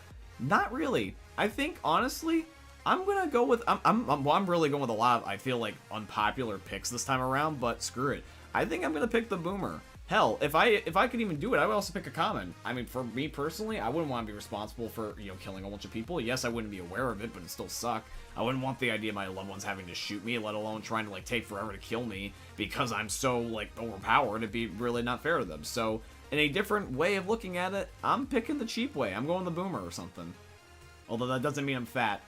Not really. I think, honestly, I'm gonna go with, I'm really going with a lot of, I feel like, unpopular picks this time around, but screw it. I think I'm gonna pick the Boomer. Hell, if I could even do it, I would also pick a common. I mean, for me personally, I wouldn't want to be responsible for, you know, killing a bunch of people. Yes, I wouldn't be aware of it, but it still suck. I wouldn't want the idea of my loved ones having to shoot me, let alone trying to, like, take forever to kill me because I'm so, like, overpowered. It'd be really not fair to them. So, in a different way of looking at it, I'm picking the cheap way. I'm going the Boomer or something. Although that doesn't mean I'm fat.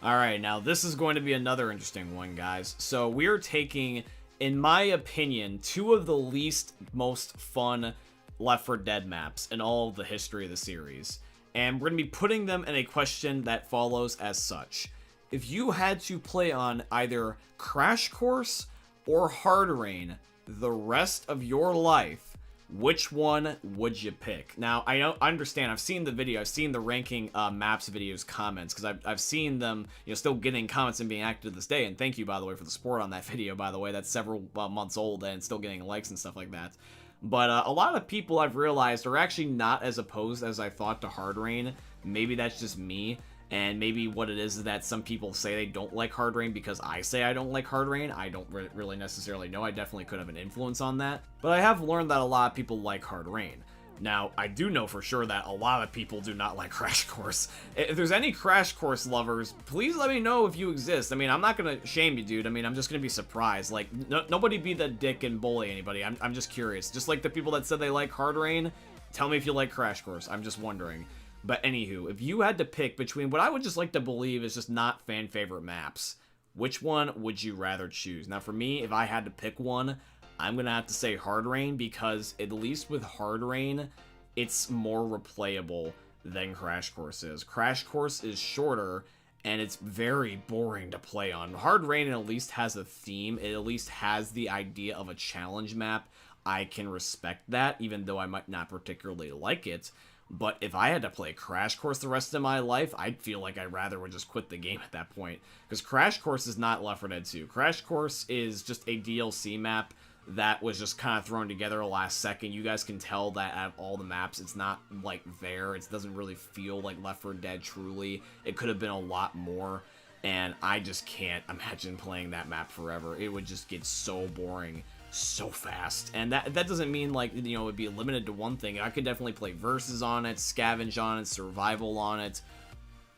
Alright, now this is going to be another interesting one, guys. So, we're taking, in my opinion, two of the least most fun Left 4 Dead maps in all of the history of the series. And we're going to be putting them in a question that follows as such. If you had to play on either Crash Course or Hard Rain the rest of your life, which one would you pick? Now, I understand, I've seen the video, I've seen the ranking maps videos comments, because I've seen them, you know, still getting comments and being active to this day, and thank you, by the way, for the support on that video, by the way. That's several months old and still getting likes and stuff like that. But a lot of people, I've realized, are actually not as opposed as I thought to Hard Rain. Maybe that's just me. And maybe what it is that some people say they don't like Hard Rain because I say I don't like Hard Rain. I don't really necessarily know. I definitely could have an influence on that. But I have learned that a lot of people like Hard Rain. Now, I do know for sure that a lot of people do not like Crash Course. If there's any Crash Course lovers, please let me know if you exist. I mean, I'm not going to shame you, dude. I mean, I'm just going to be surprised. Like, nobody be the dick and bully anybody. I'm just curious. Just like the people that said they like Hard Rain, tell me if you like Crash Course. I'm just wondering. But anywho, if you had to pick between what I would just like to believe is just not fan favorite maps, which one would you rather choose? Now for me, if I had to pick one, I'm going to have to say Hard Rain, because at least with Hard Rain, it's more replayable than Crash Course is. Crash Course is shorter, and it's very boring to play on. Hard Rain at least has a theme. It at least has the idea of a challenge map. I can respect that, even though I might not particularly like it. But if I had to play Crash Course the rest of my life, I'd feel like I rather would just quit the game at that point. Because Crash Course is not Left 4 Dead 2. Crash Course is just a DLC map that was just kind of thrown together last second. You guys can tell that out of all the maps, it's not, like, there. It doesn't really feel like Left 4 Dead truly. It could have been a lot more. And I just can't imagine playing that map forever. It would just get so boring so fast. And that doesn't mean, like, you know, it'd be limited to one thing. I could definitely play versus on it, scavenge on it, survival on it,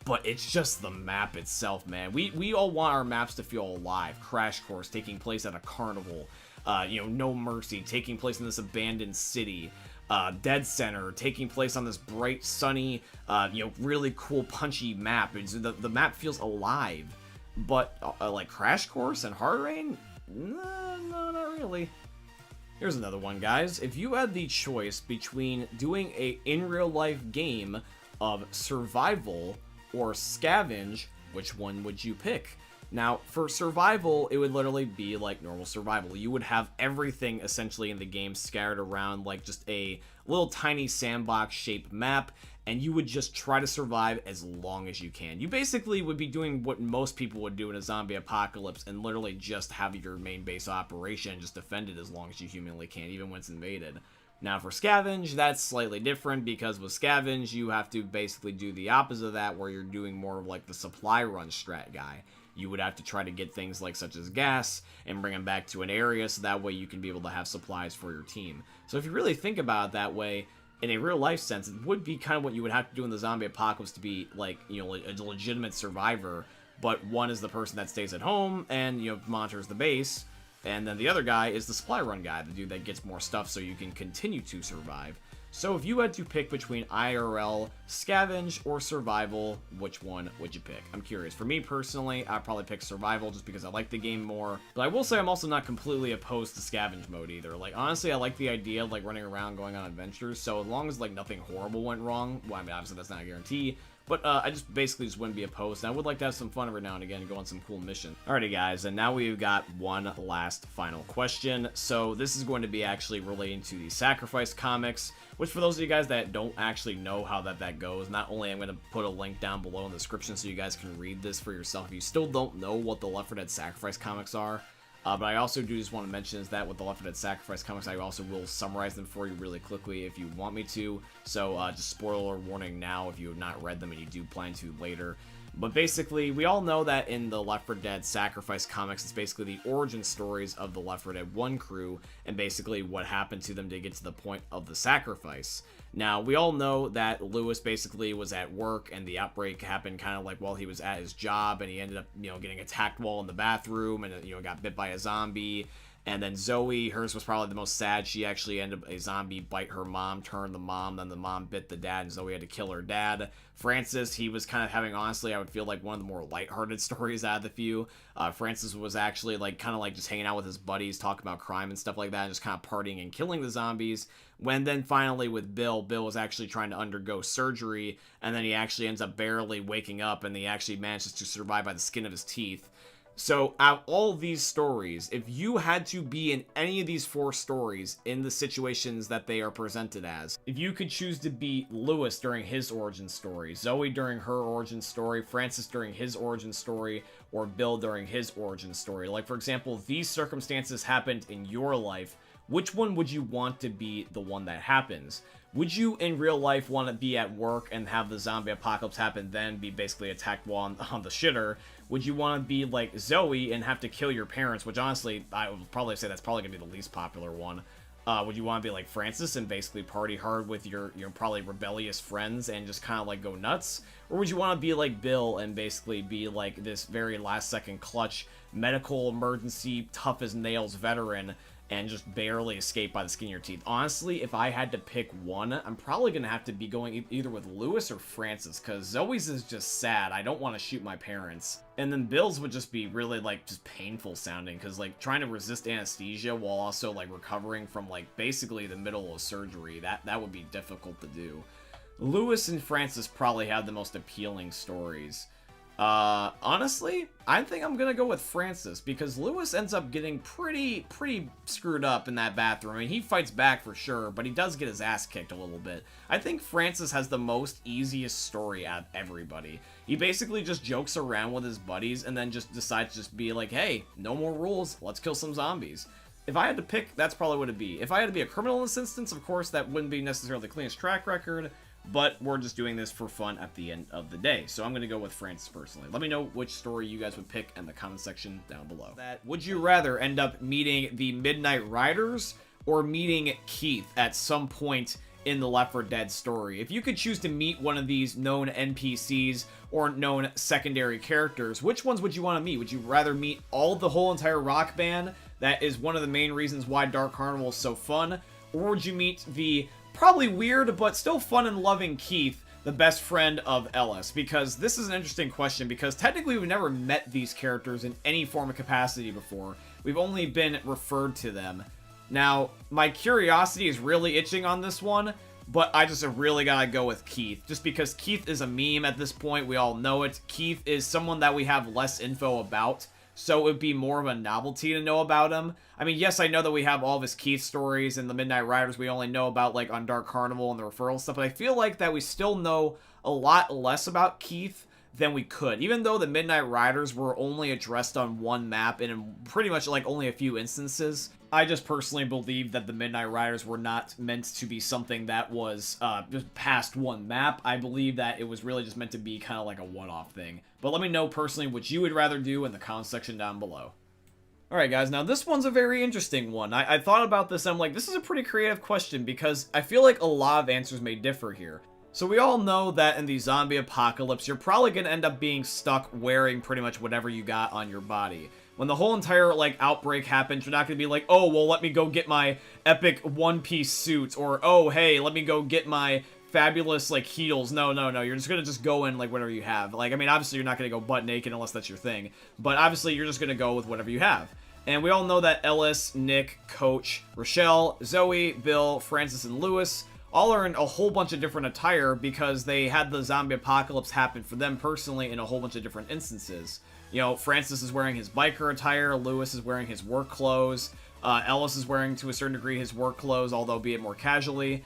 but it's just the map itself, man. We all want our maps to feel alive. Crash Course taking place at a carnival, you know, No Mercy taking place in this abandoned city, NSenr taking place on this bright, sunny, you know, really cool, punchy map. The map feels alive. But like Crash Course and Hard Rain, no, not really. Here's another one, guys. If you had the choice between doing a in real life game of survival or scavenge, which one would you pick? Now, for survival, it would literally be like normal survival. You would have everything essentially in the game scattered around like just a little tiny sandbox shaped map, and you would just try to survive as long as you can. You basically would be doing what most people would do in a zombie apocalypse and literally just have your main base operation, just defend it as long as you humanly can, even when it's invaded. Now for scavenge, that's slightly different, because with scavenge, you have to basically do the opposite of that, where you're doing more of like the supply run strat guy. You would have to try to get things like such as gas and bring them back to an area, so that way you can be able to have supplies for your team. So if you really think about it that way, in a real life sense, it would be kind of what you would have to do in the zombie apocalypse to be like, you know, a legitimate survivor. But one is the person that stays at home and, you know, monitors the base, and then the other guy is the supply run guy, the dude that gets more stuff so you can continue to survive. So if you had to pick between IRL, scavenge, or survival, which one would you pick? I'm curious. For me personally, I'd probably pick survival just because I like the game more. But I will say I'm also not completely opposed to scavenge mode either. Like, honestly, I like the idea of like running around, going on adventures. So as long as like nothing horrible went wrong, well, I mean, obviously that's not a guarantee. But I just basically just wouldn't be opposed. And I would like to have some fun every now and again and go on some cool missions. Alrighty, guys, and now we've got one last final question. So this is going to be actually relating to the Sacrifice comics, which for those of you guys that don't actually know how that goes, not only I'm going to put a link down below in the description so you guys can read this for yourself. If you still don't know what the Left 4 Dead Sacrifice comics are, But I also do just want to mention is that with the Left 4 Dead Sacrifice comics, I also will summarize them for you really quickly if you want me to. So just spoiler warning now if you have not read them and you do plan to later. But basically, we all know that in the Left 4 Dead Sacrifice comics, it's basically the origin stories of the Left 4 Dead 1 crew, and basically what happened to them to get to the point of the sacrifice. Now, we all know that Lewis basically was at work, and the outbreak happened kind of like while he was at his job, and he ended up, getting attacked while in the bathroom, and, got bit by a zombie. And then Zoe, hers was probably the most sad. She actually ended up a zombie bite her mom, turned the mom, then the mom bit the dad, and Zoe had to kill her dad. Francis, he was kind of having, honestly, I would feel like one of the more lighthearted stories out of the few. Francis was actually kind of just hanging out with his buddies, talking about crime and stuff like that, and just kind of partying and killing the zombies. When then finally with Bill was actually trying to undergo surgery, and then he actually ends up barely waking up, and he actually manages to survive by the skin of his teeth. So, out of all these stories, if you had to be in any of these 4 stories in the situations that they are presented as, if you could choose to be Lewis during his origin story, Zoe during her origin story, Francis during his origin story, or Bill during his origin story, like for example, these circumstances happened in your life, which one would you want to be the one that happens? Would you in real life want to be at work and have the zombie apocalypse happen, then be basically attacked while on the shitter? Would you want to be like Zoe and have to kill your parents, which honestly, I would probably say that's probably going to be the least popular one. Would you want to be like Francis and basically party hard with your probably rebellious friends and just kind of go nuts? Or would you want to be like Bill and basically be like this very last second clutch medical emergency tough as nails veteran and just barely escape by the skin of your teeth? Honestly, if I had to pick one, I'm probably going to have to be going either with Lewis or Francis, because Zoe's is just sad. I don't want to shoot my parents. And then Bill's would just be really, just painful sounding, because, trying to resist anesthesia while also, recovering from, basically the middle of surgery, that would be difficult to do. Lewis and Francis probably have the most appealing stories. Honestly, I think I'm gonna go with Francis, because Lewis ends up getting pretty screwed up in that bathroom. I mean, he fights back for sure, but he does get his ass kicked a little bit. I think Francis has the most easiest story out of everybody. He basically just jokes around with his buddies and then just decides to just be like, hey, no more rules, let's kill some zombies. If I had to pick, that's probably what it'd be. If I had to be a criminal in this instance, of course, that wouldn't be necessarily the cleanest track record, but we're just doing this for fun at the end of the day. So I'm going to go with Francis personally. Let me know which story you guys would pick in the comment section down below. Would you rather end up meeting the Midnight Riders or meeting Keith at some point in the Left 4 Dead story? If you could choose to meet one of these known NPCs or known secondary characters, which ones would you want to meet? Would you rather meet the whole entire rock band that is one of the main reasons why Dark Carnival is so fun? Or would you meet the probably weird, but still fun and loving Keith, the best friend of Ellis? Because this is an interesting question, because technically we've never met these characters in any form of capacity before. We've only been referred to them. Now, my curiosity is really itching on this one, but I just really gotta go with Keith. Just because Keith is a meme at this point, we all know it. Keith is someone that we have less info about, so it would be more of a novelty to know about him. I mean, yes, I know that we have all of his Keith stories, and the Midnight Riders we only know about, on Dark Carnival and the referral stuff, but I feel like that we still know a lot less about Keith than we could. Even though the Midnight Riders were only addressed on one map and in pretty much, only a few instances, I just personally believe that the Midnight Riders were not meant to be something that was just past one map. I believe that it was really just meant to be kind of like a one-off thing. But let me know personally what you would rather do in the comment section down below. Alright guys, now this one's a very interesting one. I thought about this and I'm like, this is a pretty creative question, because I feel like a lot of answers may differ here. So we all know that in the zombie apocalypse, you're probably going to end up being stuck wearing pretty much whatever you got on your body. When the whole entire, outbreak happens, you're not going to be like, oh, well, let me go get my epic one-piece suit, or, oh, hey, let me go get my fabulous, heels. No, you're just going to go in, whatever you have. I mean, obviously, you're not going to go butt naked unless that's your thing, but obviously, you're just going to go with whatever you have. And we all know that Ellis, Nick, Coach, Rochelle, Zoe, Bill, Francis, and Lewis all are in a whole bunch of different attire because they had the zombie apocalypse happen for them personally in a whole bunch of different instances. Francis is wearing his biker attire, Lewis is wearing his work clothes, Ellis is wearing, to a certain degree, his work clothes, although be it more casually.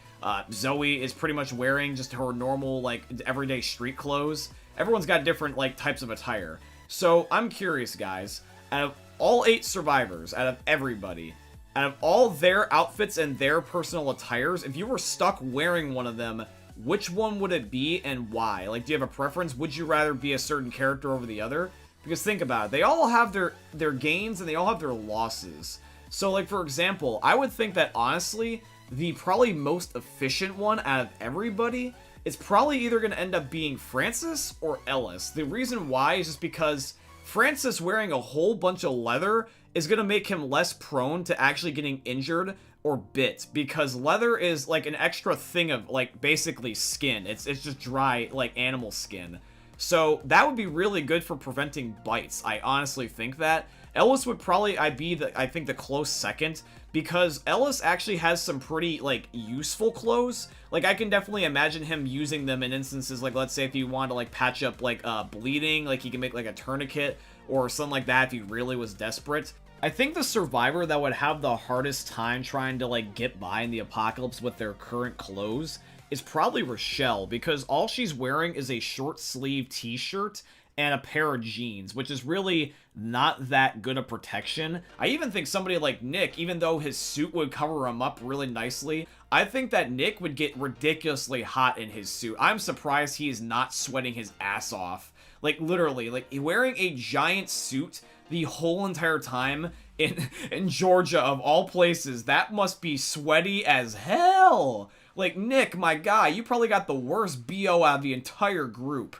Zoe is pretty much wearing just her normal, everyday street clothes. Everyone's got different, types of attire. So, I'm curious, guys. Out of all 8 survivors, out of everybody, out of all their outfits and their personal attires, if you were stuck wearing one of them, which one would it be and why? Like, do you have a preference? Would you rather be a certain character over the other? Because think about it, they all have their gains and they all have their losses. So, like, for example, I would think that, honestly, the probably most efficient one out of everybody is probably either going to end up being Francis or Ellis. The reason why is just because Francis wearing a whole bunch of leather is going to make him less prone to actually getting injured or bit, because leather is like an extra thing of, like, basically skin. It's just dry, like, animal skin. So that would be really good for preventing bites. I honestly think that. Ellis would probably be I think the close second, because Ellis actually has some pretty, like, useful clothes. Like, I can definitely imagine him using them in instances, like, let's say if you want to, like, patch up, like, bleeding, like, he can make, like, a tourniquet or something like that if he really was desperate. I think the survivor that would have the hardest time trying to, like, get by in the apocalypse with their current clothes is probably Rochelle, because all she's wearing is a short sleeve t-shirt and a pair of jeans, which is really not that good a protection. I even think somebody like Nick, even though his suit would cover him up really nicely, I think that Nick would get ridiculously hot in his suit. I'm surprised he is not sweating his ass off. Like, literally, like, wearing a giant suit the whole entire time in Georgia, of all places, that must be sweaty as hell. Like, Nick, my guy, you probably got the worst BO out of the entire group.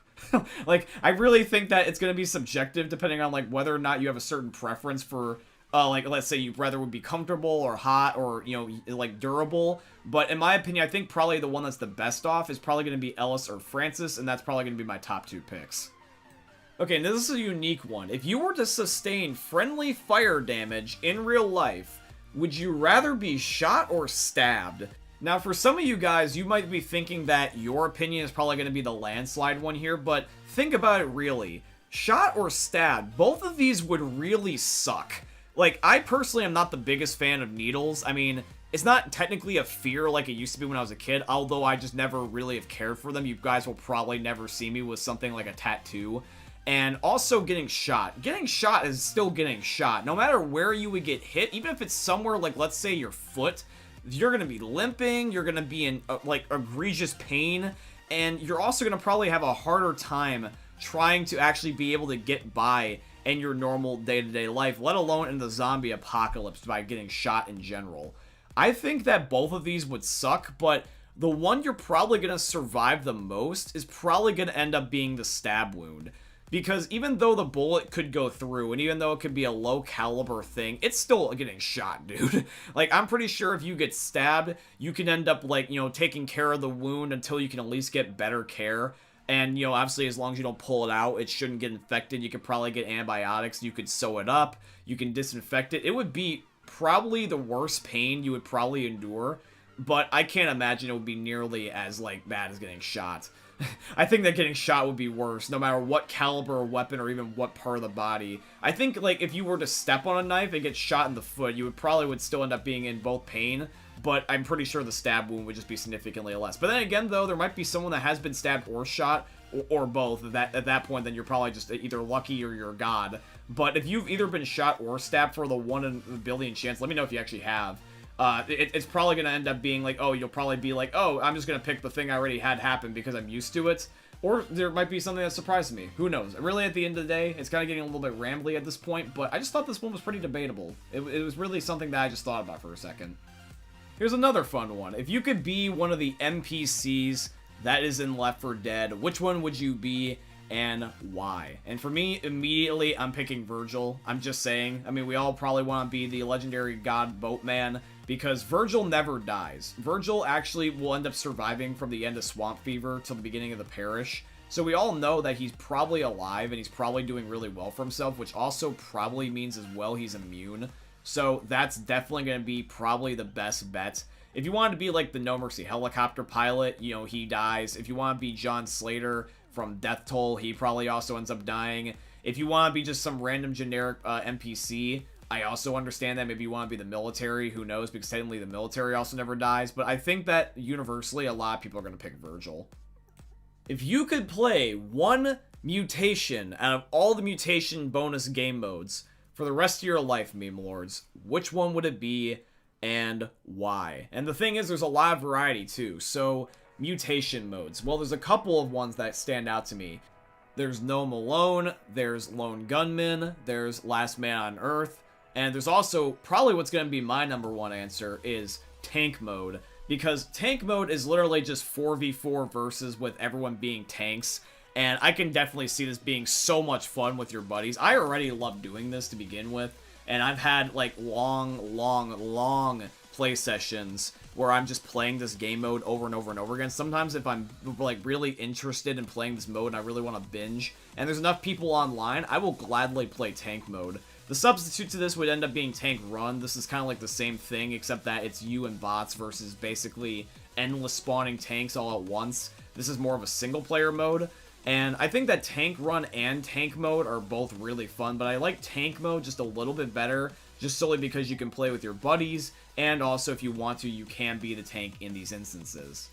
Like, I really think that it's going to be subjective depending on, like, whether or not you have a certain preference for, like, let's say you rather would be comfortable or hot or, you know, like, durable. But in my opinion, I think probably the one that's the best off is probably going to be Ellis or Francis, and that's probably going to be my top 2 picks. Okay, now this is a unique one. If you were to sustain friendly fire damage in real life, would you rather be shot or stabbed? Now, for some of you guys, you might be thinking that your opinion is probably going to be the landslide one here, but think about it really. Shot or stabbed, both of these would really suck. Like, I personally am not the biggest fan of needles. I mean, it's not technically a fear like it used to be when I was a kid, although I just never really have cared for them. You guys will probably never see me with something like a tattoo. And also getting shot. Getting shot is still getting shot. No matter where you would get hit, even if it's somewhere like, let's say, your foot, you're going to be limping, you're going to be in, like, egregious pain, and you're also going to probably have a harder time trying to actually be able to get by in your normal day-to-day life, let alone in the zombie apocalypse by getting shot in general. I think that both of these would suck, but the one you're probably going to survive the most is probably going to end up being the stab wound. Because even though the bullet could go through, and even though it could be a low caliber thing, it's still getting shot, dude. Like, I'm pretty sure if you get stabbed, you can end up, like, you know, taking care of the wound until you can at least get better care. And, you know, obviously, as long as you don't pull it out, it shouldn't get infected. You could probably get antibiotics. You could sew it up. You can disinfect it. It would be probably the worst pain you would probably endure. But I can't imagine it would be nearly as, like, bad as getting shot. I think that getting shot would be worse, no matter what caliber of weapon or even what part of the body. I think, like, if you were to step on a knife and get shot in the foot, you would still end up being in both pain, but I'm pretty sure the stab wound would just be significantly less. But then again, though, there might be someone that has been stabbed or shot, or both. At that point, then you're probably just either lucky or you're a god. But if you've either been shot or stabbed for the 1 in a billion chance, let me know if you actually have. It's probably going to end up being like, oh, you'll probably be like, oh, I'm just going to pick the thing I already had happen because I'm used to it. Or there might be something that surprises me. Who knows? Really, at the end of the day, it's kind of getting a little bit rambly at this point, but I just thought this one was pretty debatable. It was really something that I just thought about for a second. Here's another fun one. If you could be one of the NPCs that is in Left 4 Dead, which one would you be and why? And for me, immediately, I'm picking Virgil. I'm just saying. I mean, we all probably want to be the legendary god boatman, because Virgil never dies. Virgil actually will end up surviving from the end of Swamp Fever till the beginning of the Parish. So we all know that he's probably alive and he's probably doing really well for himself, which also probably means as well he's immune. So that's definitely going to be probably the best bet. If you want to be like the No Mercy helicopter pilot, you know, he dies. If you want to be John Slater from Death Toll, he probably also ends up dying. If you want to be just some random generic NPC, I also understand that. Maybe you want to be the military, who knows, because technically the military also never dies. But I think that universally, a lot of people are going to pick Virgil. If you could play one mutation out of all the mutation bonus game modes for the rest of your life, meme lords, which one would it be and why? And the thing is, there's a lot of variety too. So mutation modes, well, there's a couple of ones that stand out to me. There's Gnome Alone, there's Lone Gunman, there's Last Man on Earth, and there's also probably what's going to be my number one answer is tank mode, because tank mode is literally just 4v4 versus with everyone being tanks. And I can definitely see this being so much fun with your buddies. I already love doing this to begin with. And I've had, like, long play sessions where I'm just playing this game mode over and over and over again. Sometimes if I'm, like, really interested in playing this mode and I really want to binge, and there's enough people online, I will gladly play tank mode. The substitute to this would end up being tank run. This is kind of like the same thing, except that it's you and bots versus basically endless spawning tanks all at once. This is more of a single-player mode. And I think that tank run and tank mode are both really fun, but I like tank mode just a little bit better, just solely because you can play with your buddies, and also if you want to, you can be the tank in these instances.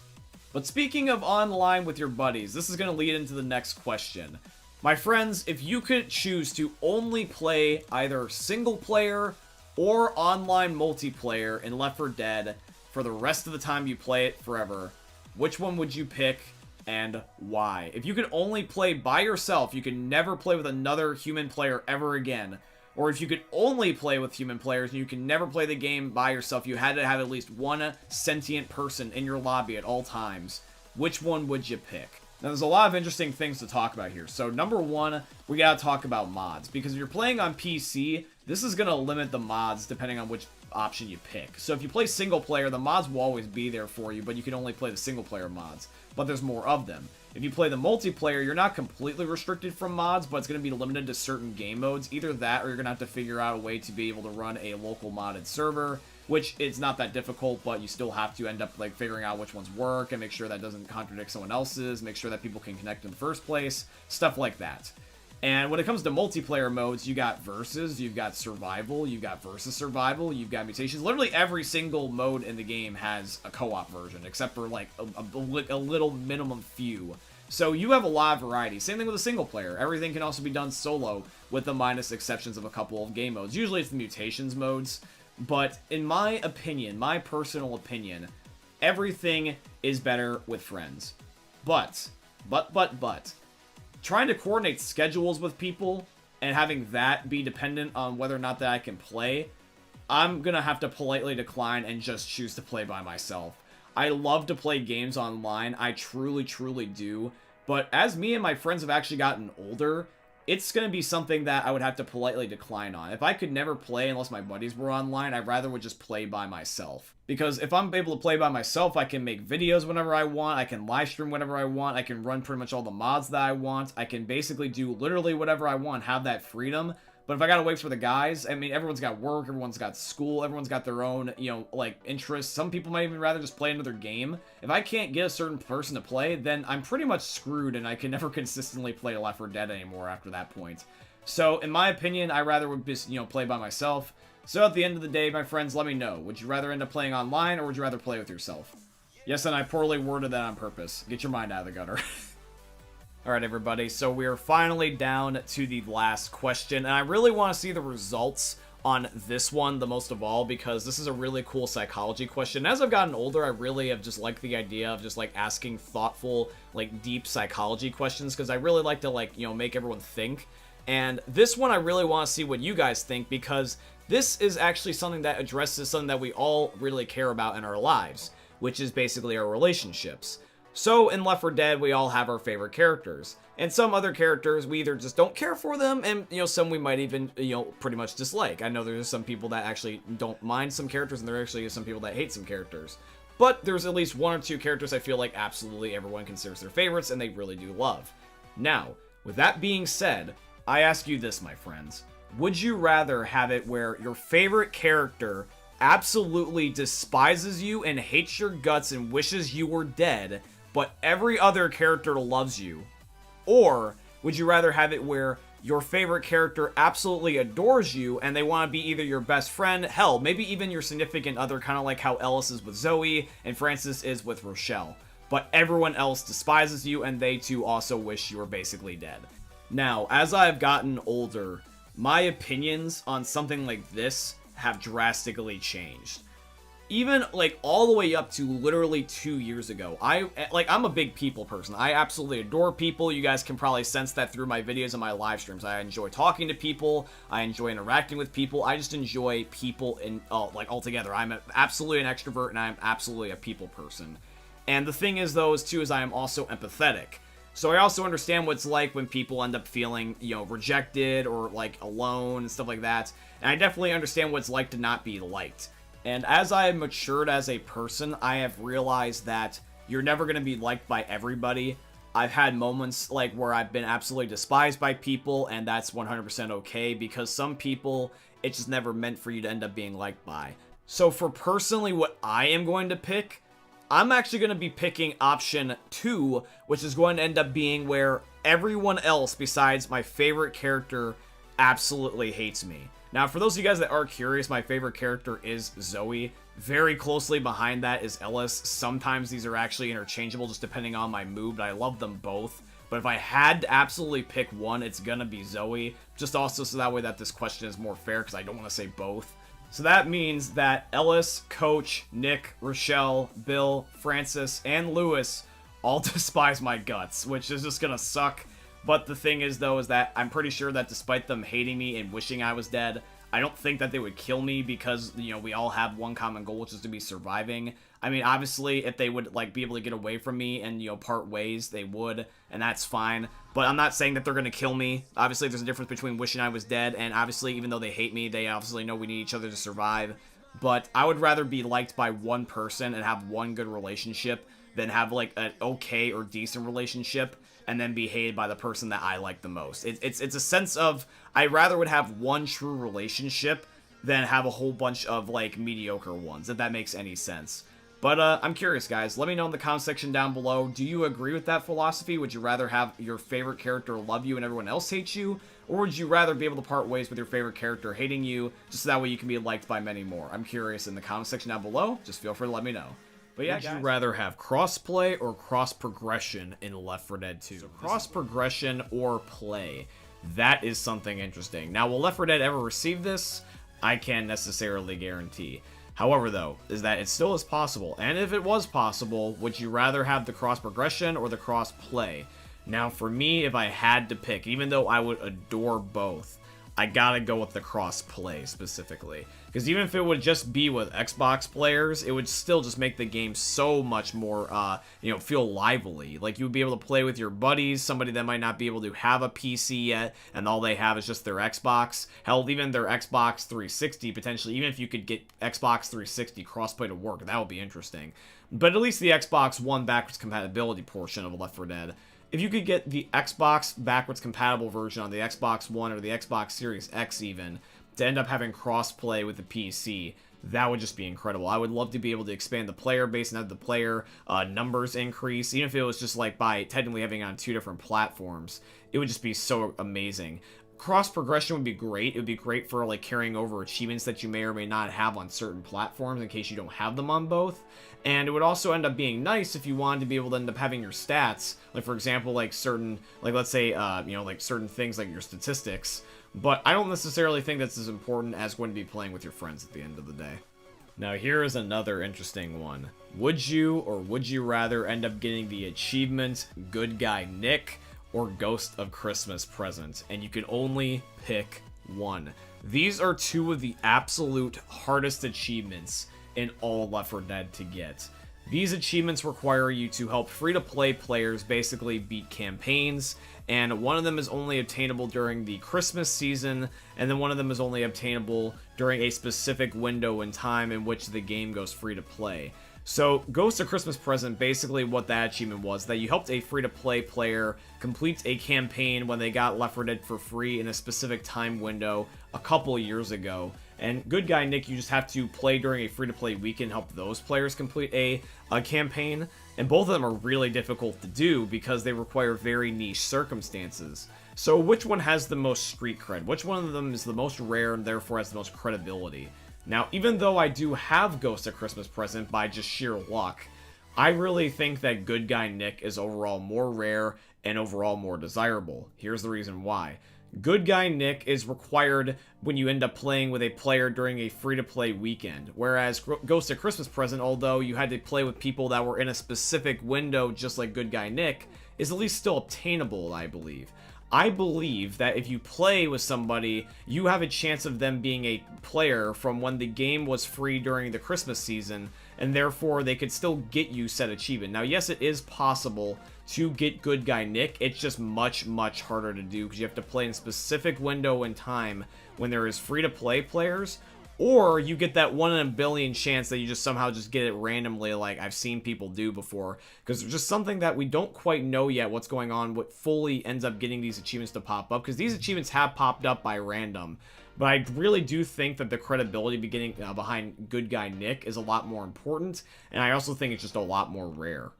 But speaking of online with your buddies, this is going to lead into the next question. My friends, if you could choose to only play either single player or online multiplayer in Left 4 Dead for the rest of the time you play it forever, which one would you pick? And why? If you could only play by yourself, you could never play with another human player ever again. Or if you could only play with human players and you can never play the game by yourself, you had to have at least one sentient person in your lobby at all times, which one would you pick? Now, there's a lot of interesting things to talk about here. So, number one, we gotta talk about mods. Because if you're playing on PC, this is gonna limit the mods depending on which option you pick. So, if you play single player, the mods will always be there for you, but you can only play the single player mods. But there's more of them. If you play the multiplayer, you're not completely restricted from mods, but it's going to be limited to certain game modes. Either that, or you're going to have to figure out a way to be able to run a local modded server, which is not that difficult, but you still have to end up like figuring out which ones work and make sure that doesn't contradict someone else's, make sure that people can connect in the first place, stuff like that. And when it comes to multiplayer modes, you got versus, you've got survival, you've got versus survival, you've got mutations. Literally every single mode in the game has a co-op version, except for like a little minimum few. So you have a lot of variety. Same thing with a single player. Everything can also be done solo, with the minus exceptions of a couple of game modes. Usually it's the mutations modes, but in my opinion, my personal opinion, everything is better with friends. But, trying to coordinate schedules with people and having that be dependent on whether or not that I can play, I'm gonna have to politely decline and just choose to play by myself. I love to play games online, I truly do, but as me and my friends have actually gotten older, it's gonna be something that I would have to politely decline on. If I could never play unless my buddies were online, I'd rather would just play by myself. Because if I'm able to play by myself, I can make videos whenever I want, I can live stream whenever I want, I can run pretty much all the mods that I want, I can basically do literally whatever I want, have that freedom. But if I gotta wait for the guys, I mean, everyone's got work, everyone's got school, everyone's got their own, you know, like, interests. Some people might even rather just play another game. If I can't get a certain person to play, then I'm pretty much screwed and I can never consistently play Left 4 Dead anymore after that point. So, in my opinion, I rather would just, you know, play by myself. So, at the end of the day, my friends, let me know. Would you rather end up playing online, or would you rather play with yourself? Yes, and I poorly worded that on purpose. Get your mind out of the gutter. Alright everybody, so we're finally down to the last question, and I really want to see the results on this one the most of all, because this is a really cool psychology question. As I've gotten older, I really have just liked the idea of just like asking thoughtful, like deep psychology questions, because I really like to like, you know, make everyone think. And this one I really want to see what you guys think, because this is actually something that addresses something that we all really care about in our lives, which is basically our relationships. So, in Left 4 Dead, we all have our favorite characters. And some other characters, we either just don't care for them, and, you know, some we might even, you know, pretty much dislike. I know there's some people that actually don't mind some characters, and there actually is some people that hate some characters. But there's at least one or two characters I feel like absolutely everyone considers their favorites, and they really do love. Now, with that being said, I ask you this, my friends. Would you rather have it where your favorite character absolutely despises you and hates your guts and wishes you were dead, but every other character loves you? Or would you rather have it where your favorite character absolutely adores you and they want to be either your best friend, hell, maybe even your significant other, kind of like how Ellis is with Zoe and Francis is with Rochelle, but everyone else despises you and they too also wish you were basically dead? Now, as I've gotten older, my opinions on something like this have drastically changed. Even, like, all the way up to literally 2 years ago. I'm a big people person. I absolutely adore people. You guys can probably sense that through my videos and my live streams. I enjoy talking to people. I enjoy interacting with people. I just enjoy people altogether. I'm absolutely an extrovert, and I'm absolutely a people person. And the thing is, though, is I am also empathetic. So I also understand what it's like when people end up feeling, rejected or, like, alone and stuff like that. And I definitely understand what it's like to not be liked. And as I have matured as a person, I have realized that you're never going to be liked by everybody. I've had moments like where I've been absolutely despised by people, and that's 100% okay, because some people, it's just never meant for you to end up being liked by. So for personally what I am going to pick, I'm actually going to be picking option 2, which is going to end up being where everyone else besides my favorite character absolutely hates me. Now, for those of you guys that are curious, my favorite character is Zoe. Very closely behind that is Ellis. Sometimes these are actually interchangeable, just depending on my mood, but I love them both. But if I had to absolutely pick one, it's gonna be Zoe. Just also so that way that this question is more fair, because I don't want to say both. So that means that Ellis, Coach, Nick, Rochelle, Bill, Francis, and Lewis all despise my guts, which is just gonna suck. But the thing is, though, is that I'm pretty sure that despite them hating me and wishing I was dead, I don't think that they would kill me because, we all have one common goal, which is to be surviving. I mean, obviously, if they would, like, be able to get away from me and, part ways, they would, and that's fine. But I'm not saying that they're going to kill me. Obviously, there's a difference between wishing I was dead, and obviously, even though they hate me, they obviously know we need each other to survive. But I would rather be liked by one person and have one good relationship than have, like, an okay or decent relationship and then be hated by the person that I like the most. It's a sense of, I rather would have one true relationship than have a whole bunch of, like, mediocre ones, if that makes any sense. But, I'm curious, guys. Let me know in the comment section down below. Do you agree with that philosophy? Would you rather have your favorite character love you and everyone else hates you? Or would you rather be able to part ways with your favorite character hating you, just so that way you can be liked by many more? I'm curious in the comment section down below. Just feel free to let me know. But yeah, would you rather have crossplay or cross progression in Left 4 Dead 2? So cross progression or play. That is something interesting. Now, will Left 4 Dead ever receive this? I can't necessarily guarantee. However, though, is that it still is possible. And if it was possible, would you rather have the cross progression or the cross play? Now, for me, if I had to pick, even though I would adore both, I gotta go with the cross-play specifically. Because even if it would just be with Xbox players, it would still just make the game so much more, feel lively. Like, you would be able to play with your buddies, somebody that might not be able to have a PC yet, and all they have is just their Xbox. Hell, even their Xbox 360, potentially, even if you could get Xbox 360 crossplay to work, that would be interesting. But at least the Xbox One backwards compatibility portion of Left 4 Dead, if you could get the Xbox backwards compatible version on the Xbox One or the Xbox Series X even, to end up having cross-play with the PC, that would just be incredible. I would love to be able to expand the player base and have the player numbers increase, even if it was just like by technically having it on 2 different platforms. It would just be so amazing. Cross progression would be great. It would be great for like carrying over achievements that you may or may not have on certain platforms in case you don't have them on both. And it would also end up being nice if you wanted to be able to end up having your stats, like for example, like certain, like let's say, like certain things like your statistics. But I don't necessarily think that's as important as going to be playing with your friends at the end of the day. Now here is another interesting one. Would you or would you rather end up getting the achievement Good Guy Nick or Ghost of Christmas Present? And you can only pick one. These are two of the absolute hardest achievements in all Left 4 Dead to get. These achievements require you to help free-to-play players basically beat campaigns, and one of them is only obtainable during the Christmas season, and then one of them is only obtainable during a specific window in time in which the game goes free-to-play. So, Ghost of Christmas Present, basically what that achievement was, that you helped a free-to-play player complete a campaign when they got Left 4 Dead for free in a specific time window a couple years ago. And Good Guy Nick, you just have to play during a free-to-play weekend, help those players complete a campaign. And both of them are really difficult to do because they require very niche circumstances. So which one has the most street cred? Which one of them is the most rare and therefore has the most credibility? Now, even though I do have Ghost of Christmas Present by just sheer luck, I really think that Good Guy Nick is overall more rare and overall more desirable. Here's the reason why. Good Guy Nick is required when you end up playing with a player during a free-to-play weekend, whereas Ghost of Christmas Present, although you had to play with people that were in a specific window just like Good Guy Nick, is at least still obtainable, I believe. I believe that if you play with somebody, you have a chance of them being a player from when the game was free during the Christmas season, and therefore they could still get you said achievement. Now, yes, it is possible to get Good Guy Nick. It's just much, much harder to do because you have to play in a specific window in time when there is free-to-play players, or you get that 1 in a billion chance that you just somehow just get it randomly like I've seen people do before. Because there's just something that we don't quite know yet what's going on, what fully ends up getting these achievements to pop up. Because these achievements have popped up by random. But I really do think that the credibility behind Good Guy Nick is a lot more important. And I also think it's just a lot more rare.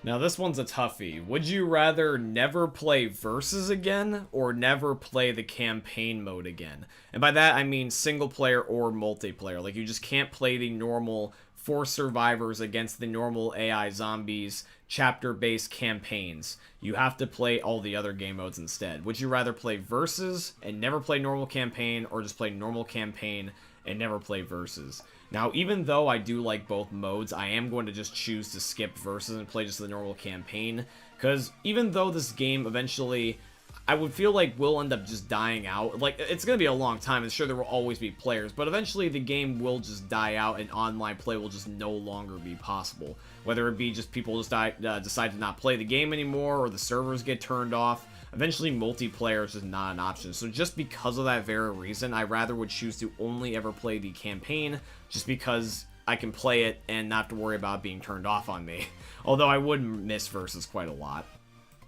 Now this one's a toughie. Would you rather never play Versus again, or never play the campaign mode again? And by that I mean single player or multiplayer. Like, you just can't play the normal 4 survivors against the normal AI zombies chapter-based campaigns. You have to play all the other game modes instead. Would you rather play Versus and never play normal campaign, or just play normal campaign and never play Versus? Now, even though I do like both modes, I am going to just choose to skip Versus and play just the normal campaign, because even though this game eventually, I would feel like will end up just dying out. Like, it's going to be a long time, and sure there will always be players, but eventually the game will just die out and online play will just no longer be possible. Whether it be just people just decide to not play the game anymore, or the servers get turned off, eventually multiplayer is just not an option. So just because of that very reason, I rather would choose to only ever play the campaign, just because I can play it and not have to worry about being turned off on me. Although I would miss Versus quite a lot.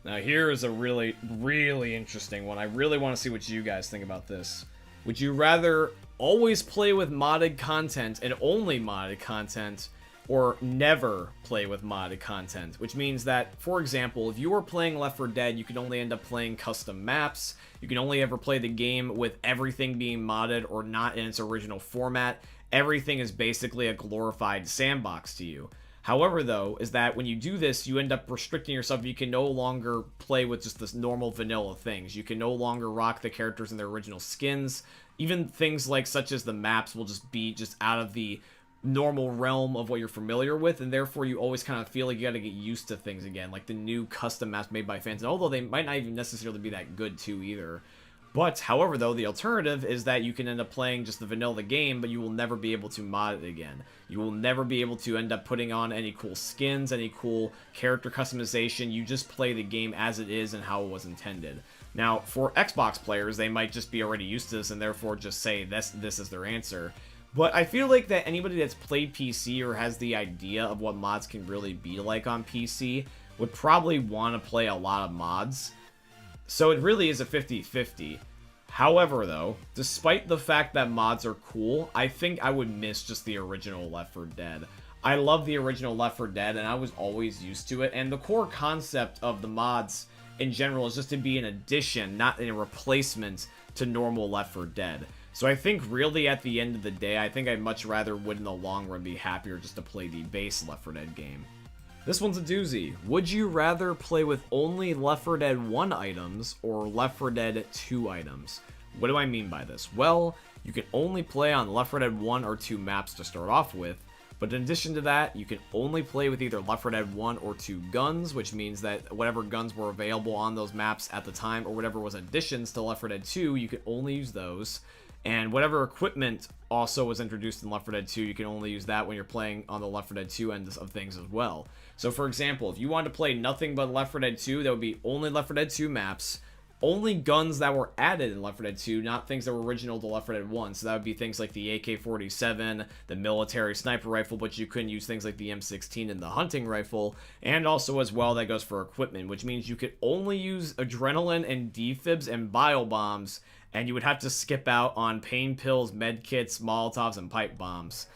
Now here is a really, really interesting one. I really want to see what you guys think about this. Would you rather always play with modded content and only modded content, or never play with modded content? Which means that, for example, if you were playing Left 4 Dead, you can only end up playing custom maps. You can only ever play the game with everything being modded or not in its original format. Everything is basically a glorified sandbox to you. However, though, is that when you do this, you end up restricting yourself. You can no longer play with just this normal vanilla things. You can no longer rock the characters in their original skins. Even things like such as the maps will just be just out of the normal realm of what you're familiar with, and therefore you always kind of feel like you gotta get used to things again, like the new custom maps made by fans, and although they might not even necessarily be that good too either. But, however, though, the alternative is that you can end up playing just the vanilla game, but you will never be able to mod it again. You will never be able to end up putting on any cool skins, any cool character customization. You just play the game as it is and how it was intended. Now, for Xbox players, they might just be already used to this and therefore just say this is their answer. But I feel like that anybody that's played PC or has the idea of what mods can really be like on PC would probably want to play a lot of mods. So it really is a 50-50. However, though, despite the fact that mods are cool, I think I would miss just the original Left 4 Dead. I love the original Left 4 Dead, and I was always used to it, and the core concept of the mods in general is just to be an addition, not a replacement to normal Left 4 Dead. So I think really at the end of the day, I think I'd much rather would in the long run be happier just to play the base Left 4 Dead game. This one's a doozy. Would you rather play with only Left 4 Dead 1 items or Left 4 Dead 2 items? What do I mean by this? Well, you can only play on Left 4 Dead 1 or 2 maps to start off with, but in addition to that, you can only play with either Left 4 Dead 1 or 2 guns, which means that whatever guns were available on those maps at the time, or whatever was additions to Left 4 Dead 2, you can only use those. And whatever equipment also was introduced in Left 4 Dead 2, you can only use that when you're playing on the Left 4 Dead 2 end of things as well. So for example, if you wanted to play nothing but Left 4 Dead 2, that would be only Left 4 Dead 2 maps, only guns that were added in Left 4 Dead 2, not things that were original to Left 4 Dead 1. So that would be things like the AK-47, the military sniper rifle, but you couldn't use things like the M16 and the hunting rifle. And also as well, that goes for equipment, which means you could only use adrenaline and defibs and bio bombs, and you would have to skip out on pain pills, med kits, Molotovs, and pipe bombs.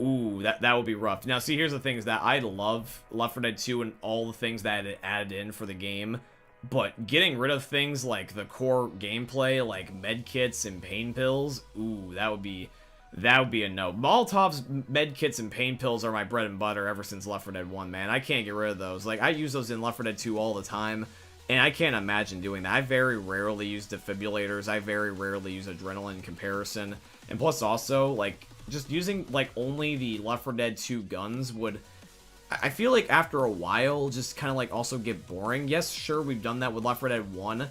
Ooh, that would be rough. Now, see, here's the thing, is that I love Left 4 Dead 2 and all the things that it added in for the game, but getting rid of things like the core gameplay, like med kits and pain pills, ooh, that would be a no. Molotovs, med kits, and pain pills are my bread and butter ever since Left 4 Dead 1, man. I can't get rid of those. Like, I use those in Left 4 Dead 2 all the time, And I can't imagine doing that. I very rarely use defibrillators. I very rarely use adrenaline in comparison. And plus also, like, just using, like, only the Left 4 Dead 2 guns would... I feel like after a while, just kind of, like, also get boring. Yes, sure, we've done that with Left 4 Dead 1,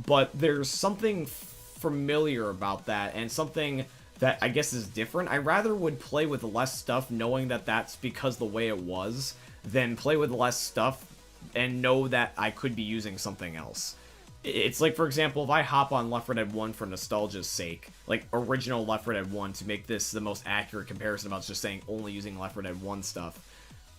but there's something familiar about that, and something that I guess is different. I rather would play with less stuff knowing that that's because the way it was, than play with less stuff and know that I could be using something else. It's like, for example, if I hop on Left 4 Dead 1 for nostalgia's sake, like original Left 4 Dead 1, to make this the most accurate comparison about just saying only using Left 4 Dead 1 stuff,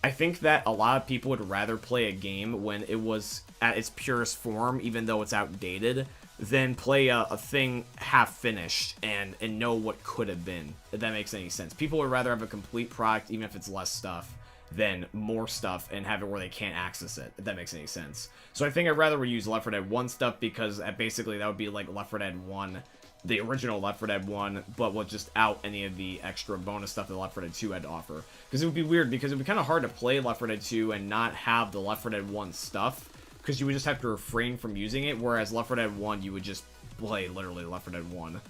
I think that a lot of people would rather play a game when it was at its purest form, even though it's outdated, than play a thing half-finished and know what could have been, if that makes any sense. People would rather have a complete product, even if it's less stuff, than more stuff and have it where they can't access it, if that makes any sense. So I think I'd rather use Left 4 Dead 1 stuff, because basically that would be like Left 4 Dead 1, the original Left 4 Dead 1, but with just out any of the extra bonus stuff that Left 4 Dead 2 had to offer. Because it would be weird, because it would be kind of hard to play Left 4 Dead 2 and not have the Left 4 Dead 1 stuff, because you would just have to refrain from using it, whereas Left 4 Dead 1, you would just play literally Left 4 Dead 1.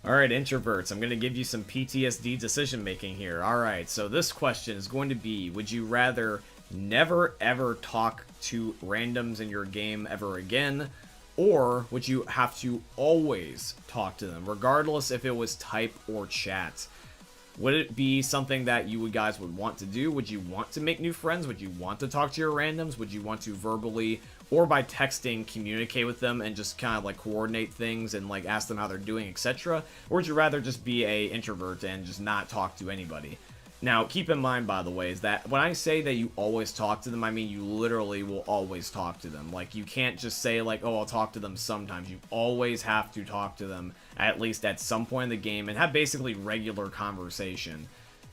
Alright, introverts, I'm going to give you some PTSD decision-making here. Alright, so this question is going to be, would you rather never ever talk to randoms in your game ever again, or would you have to always talk to them, regardless if it was type or chat? Would it be something that you guys would want to do? Would you want to make new friends? Would you want to talk to your randoms? Would you want to verbally or by texting communicate with them and just kind of like coordinate things and like ask them how they're doing, etc.? Or would you rather just be a introvert and just not talk to anybody? Now, keep in mind, by the way, is that when I say that you always talk to them, I mean you literally will always talk to them. Like, you can't just say, like, oh, I'll talk to them sometimes. You always have to talk to them, at least at some point in the game, and have basically regular conversation.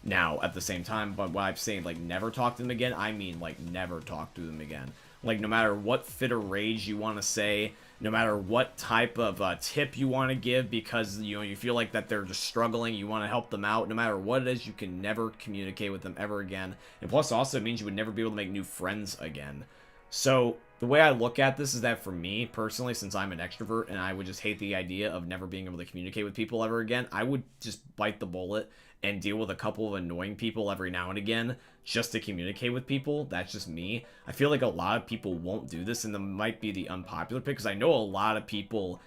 Now, at the same time, but when I'm saying, like, never talk to them again, I mean, like, never talk to them again. Like, no matter what fit of rage you want to say, no matter what type of tip you want to give because, you know, you feel like that they're just struggling, you want to help them out, no matter what it is, you can never communicate with them ever again. And plus, also, it means you would never be able to make new friends again. So, the way I look at this is that for me, personally, since I'm an extrovert and I would just hate the idea of never being able to communicate with people ever again, I would just bite the bullet and deal with a couple of annoying people every now and again just to communicate with people. That's just me. I feel like a lot of people won't do this, and that might be the unpopular pick, because I know a lot of people,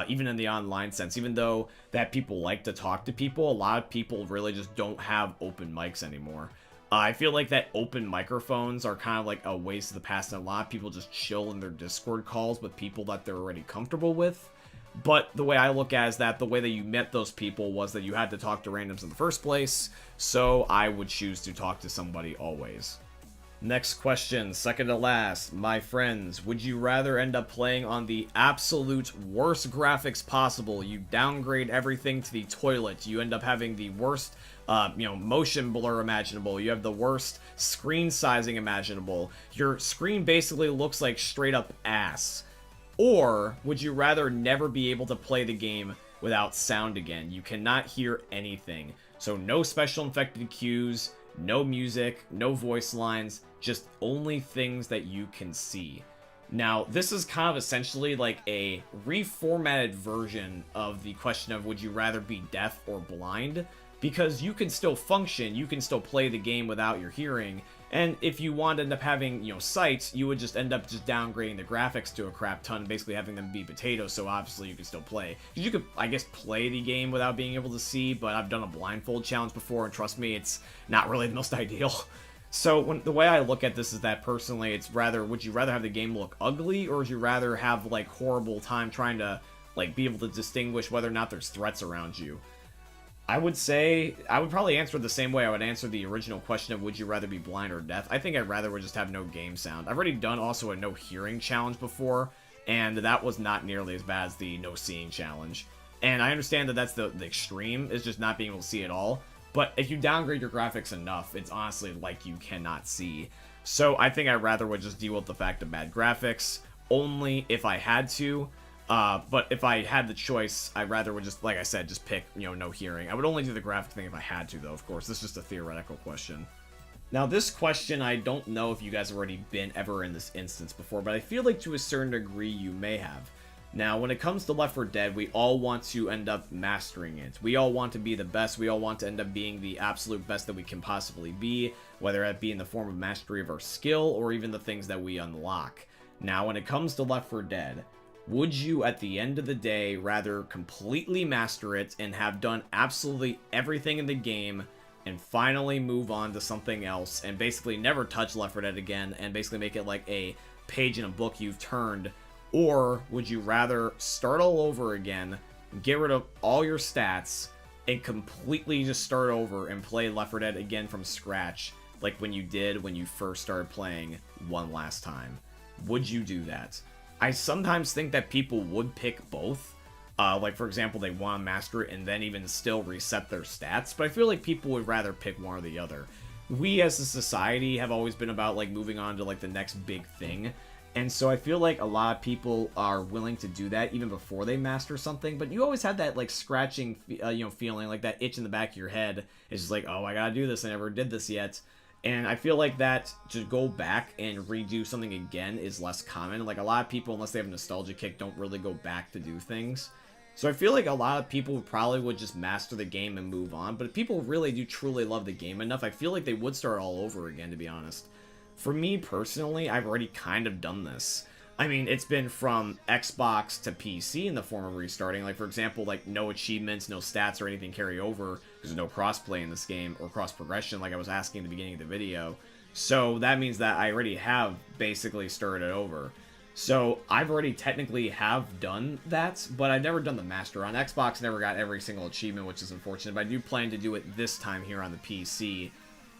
even in the online sense, even though that people like to talk to people, a lot of people really just don't have open mics anymore. I feel like that open microphones are kind of like a waste of the past, and a lot of people just chill in their Discord calls with people that they're already comfortable with. But the way I look at it is that the way that you met those people was that you had to talk to randoms in the first place, so I would choose to talk to somebody always. Next question, second to last. My friends, would you rather end up playing on the absolute worst graphics possible? You downgrade everything to the toilet. You end up having the worst, motion blur imaginable. You have the worst screen sizing imaginable. Your screen basically looks like straight up ass. Or would you rather never be able to play the game without sound again? You cannot hear anything. So no special infected cues, no music, no voice lines, just only things that you can see. Now, this is kind of essentially like a reformatted version of the question of would you rather be deaf or blind? Because you can still function, you can still play the game without your hearing, and if you want to end up having, sight, you would just end up just downgrading the graphics to a crap ton, basically having them be potatoes, so obviously you can still play. Because you could, I guess, play the game without being able to see, but I've done a blindfold challenge before, and trust me, it's not really the most ideal. So the way I look at this is that personally, it's rather, would you rather have the game look ugly, or would you rather have, like, horrible time trying to, like, be able to distinguish whether or not there's threats around you? I would say, I would probably answer it the same way I would answer the original question of would you rather be blind or deaf. I think I'd rather would just have no game sound. I've already done also a no hearing challenge before, and that was not nearly as bad as the no seeing challenge. And I understand that that's the extreme, is just not being able to see at all. But if you downgrade your graphics enough, it's honestly like you cannot see. So I think I'd rather would just deal with the fact of bad graphics, only if I had to. But if I had the choice, I'd rather would just, like I said, just pick, no hearing. I would only do the graphic thing if I had to, though, of course. This is just a theoretical question. Now, this question, I don't know if you guys have already been ever in this instance before, but I feel like to a certain degree you may have. Now, when it comes to Left 4 Dead, we all want to end up mastering it. We all want to be the best. We all want to end up being the absolute best that we can possibly be, whether that be in the form of mastery of our skill or even the things that we unlock. Now, when it comes to Left 4 Dead, would you, at the end of the day, rather completely master it and have done absolutely everything in the game and finally move on to something else and basically never touch Left 4 Dead again and basically make it like a page in a book you've turned? Or would you rather start all over again, get rid of all your stats, and completely just start over and play Left 4 Dead again from scratch, like when you did when you first started playing one last time? Would you do that? I sometimes think that people would pick both. Like, for example, they want to master it and then even still reset their stats, but I feel like people would rather pick one or the other. We as a society have always been about, like, moving on to, like, the next big thing, and so I feel like a lot of people are willing to do that even before they master something, but you always have that, like, scratching, feeling, like that itch in the back of your head. It's just like, oh, I gotta do this, I never did this yet. And I feel like that to go back and redo something again is less common. Like, a lot of people, unless they have a nostalgia kick, don't really go back to do things. So I feel like a lot of people probably would just master the game and move on. But if people really do truly love the game enough, I feel like they would start all over again, to be honest. For me, personally, I've already kind of done this. I mean, it's been from Xbox to PC in the form of restarting. Like, for example, like, no achievements, no stats or anything carry over. There's no crossplay in this game, or cross-progression, like I was asking in the beginning of the video. So that means that I already have basically started over. So I've already technically have done that, but I've never done the master. On Xbox, never got every single achievement, which is unfortunate, but I do plan to do it this time here on the PC.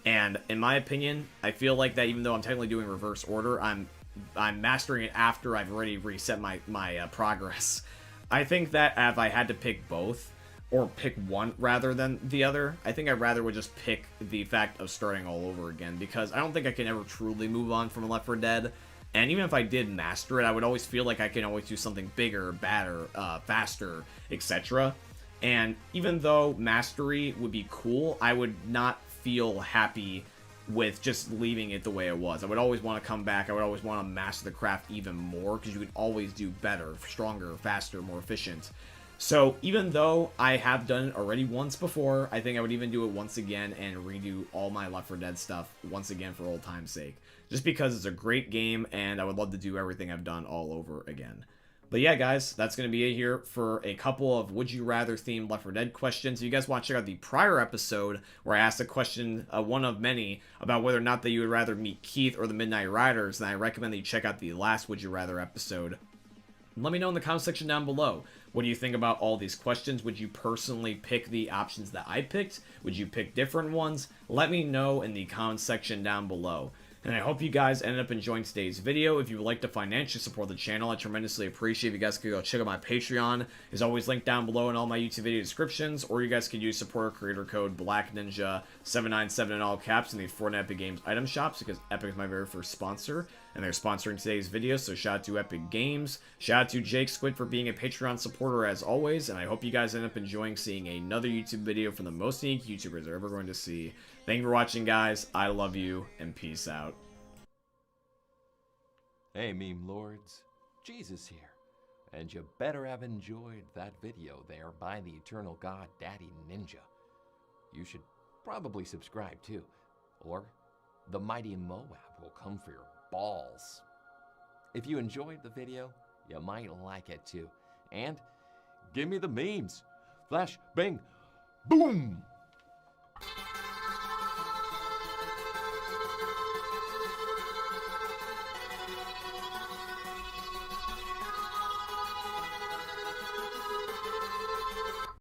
And in my opinion, I feel like that even though I'm technically doing reverse order, I'm mastering it after I've already reset my progress. I think that if I had to pick both, or pick one rather than the other, I think I'd rather would just pick the fact of starting all over again, because I don't think I can ever truly move on from Left 4 Dead. And even if I did master it, I would always feel like I can always do something bigger, badder, faster, etc. And even though mastery would be cool, I would not feel happy with just leaving it the way it was. I would always want to come back. I would always want to master the craft even more, because you could always do better, stronger, faster, more efficient. So even though I have done it already once before, I think I would even do it once again and redo all my Left 4 Dead stuff once again for old time's sake. Just because it's a great game and I would love to do everything I've done all over again. But yeah, guys, that's going to be it here for a couple of Would You Rather themed Left 4 Dead questions. If you guys want to check out the prior episode where I asked a question, one of many, about whether or not that you would rather meet Keith or the Midnight Riders, then I recommend that you check out the last Would You Rather episode. Let me know in the comment section down below. What do you think about all these questions? Would you personally pick the options that I picked? Would you pick different ones? Let me know in the comment section down below. And I hope you guys ended up enjoying today's video. If you would like to financially support the channel, I tremendously appreciate if you guys could go check out my Patreon. It's always linked down below in all my YouTube video descriptions, or you guys could use supporter creator code BlackNinja797 in all caps in the Fortnite Epic Games item shops, because Epic is my very first sponsor, and they're sponsoring today's video, so shout out to Epic Games. Shout out to Jake Squid for being a Patreon supporter as always, and I hope you guys end up enjoying seeing another YouTube video from the most unique YouTubers you're ever going to see. Thank you for watching, guys. I love you, and peace out. Hey, meme lords, Jesus here, and you better have enjoyed that video there by the eternal god Daddy Ninja. You should probably subscribe too, or the mighty Moab will come for your balls. If you enjoyed the video, you might like it too, and give me the memes. Flash, bang, boom!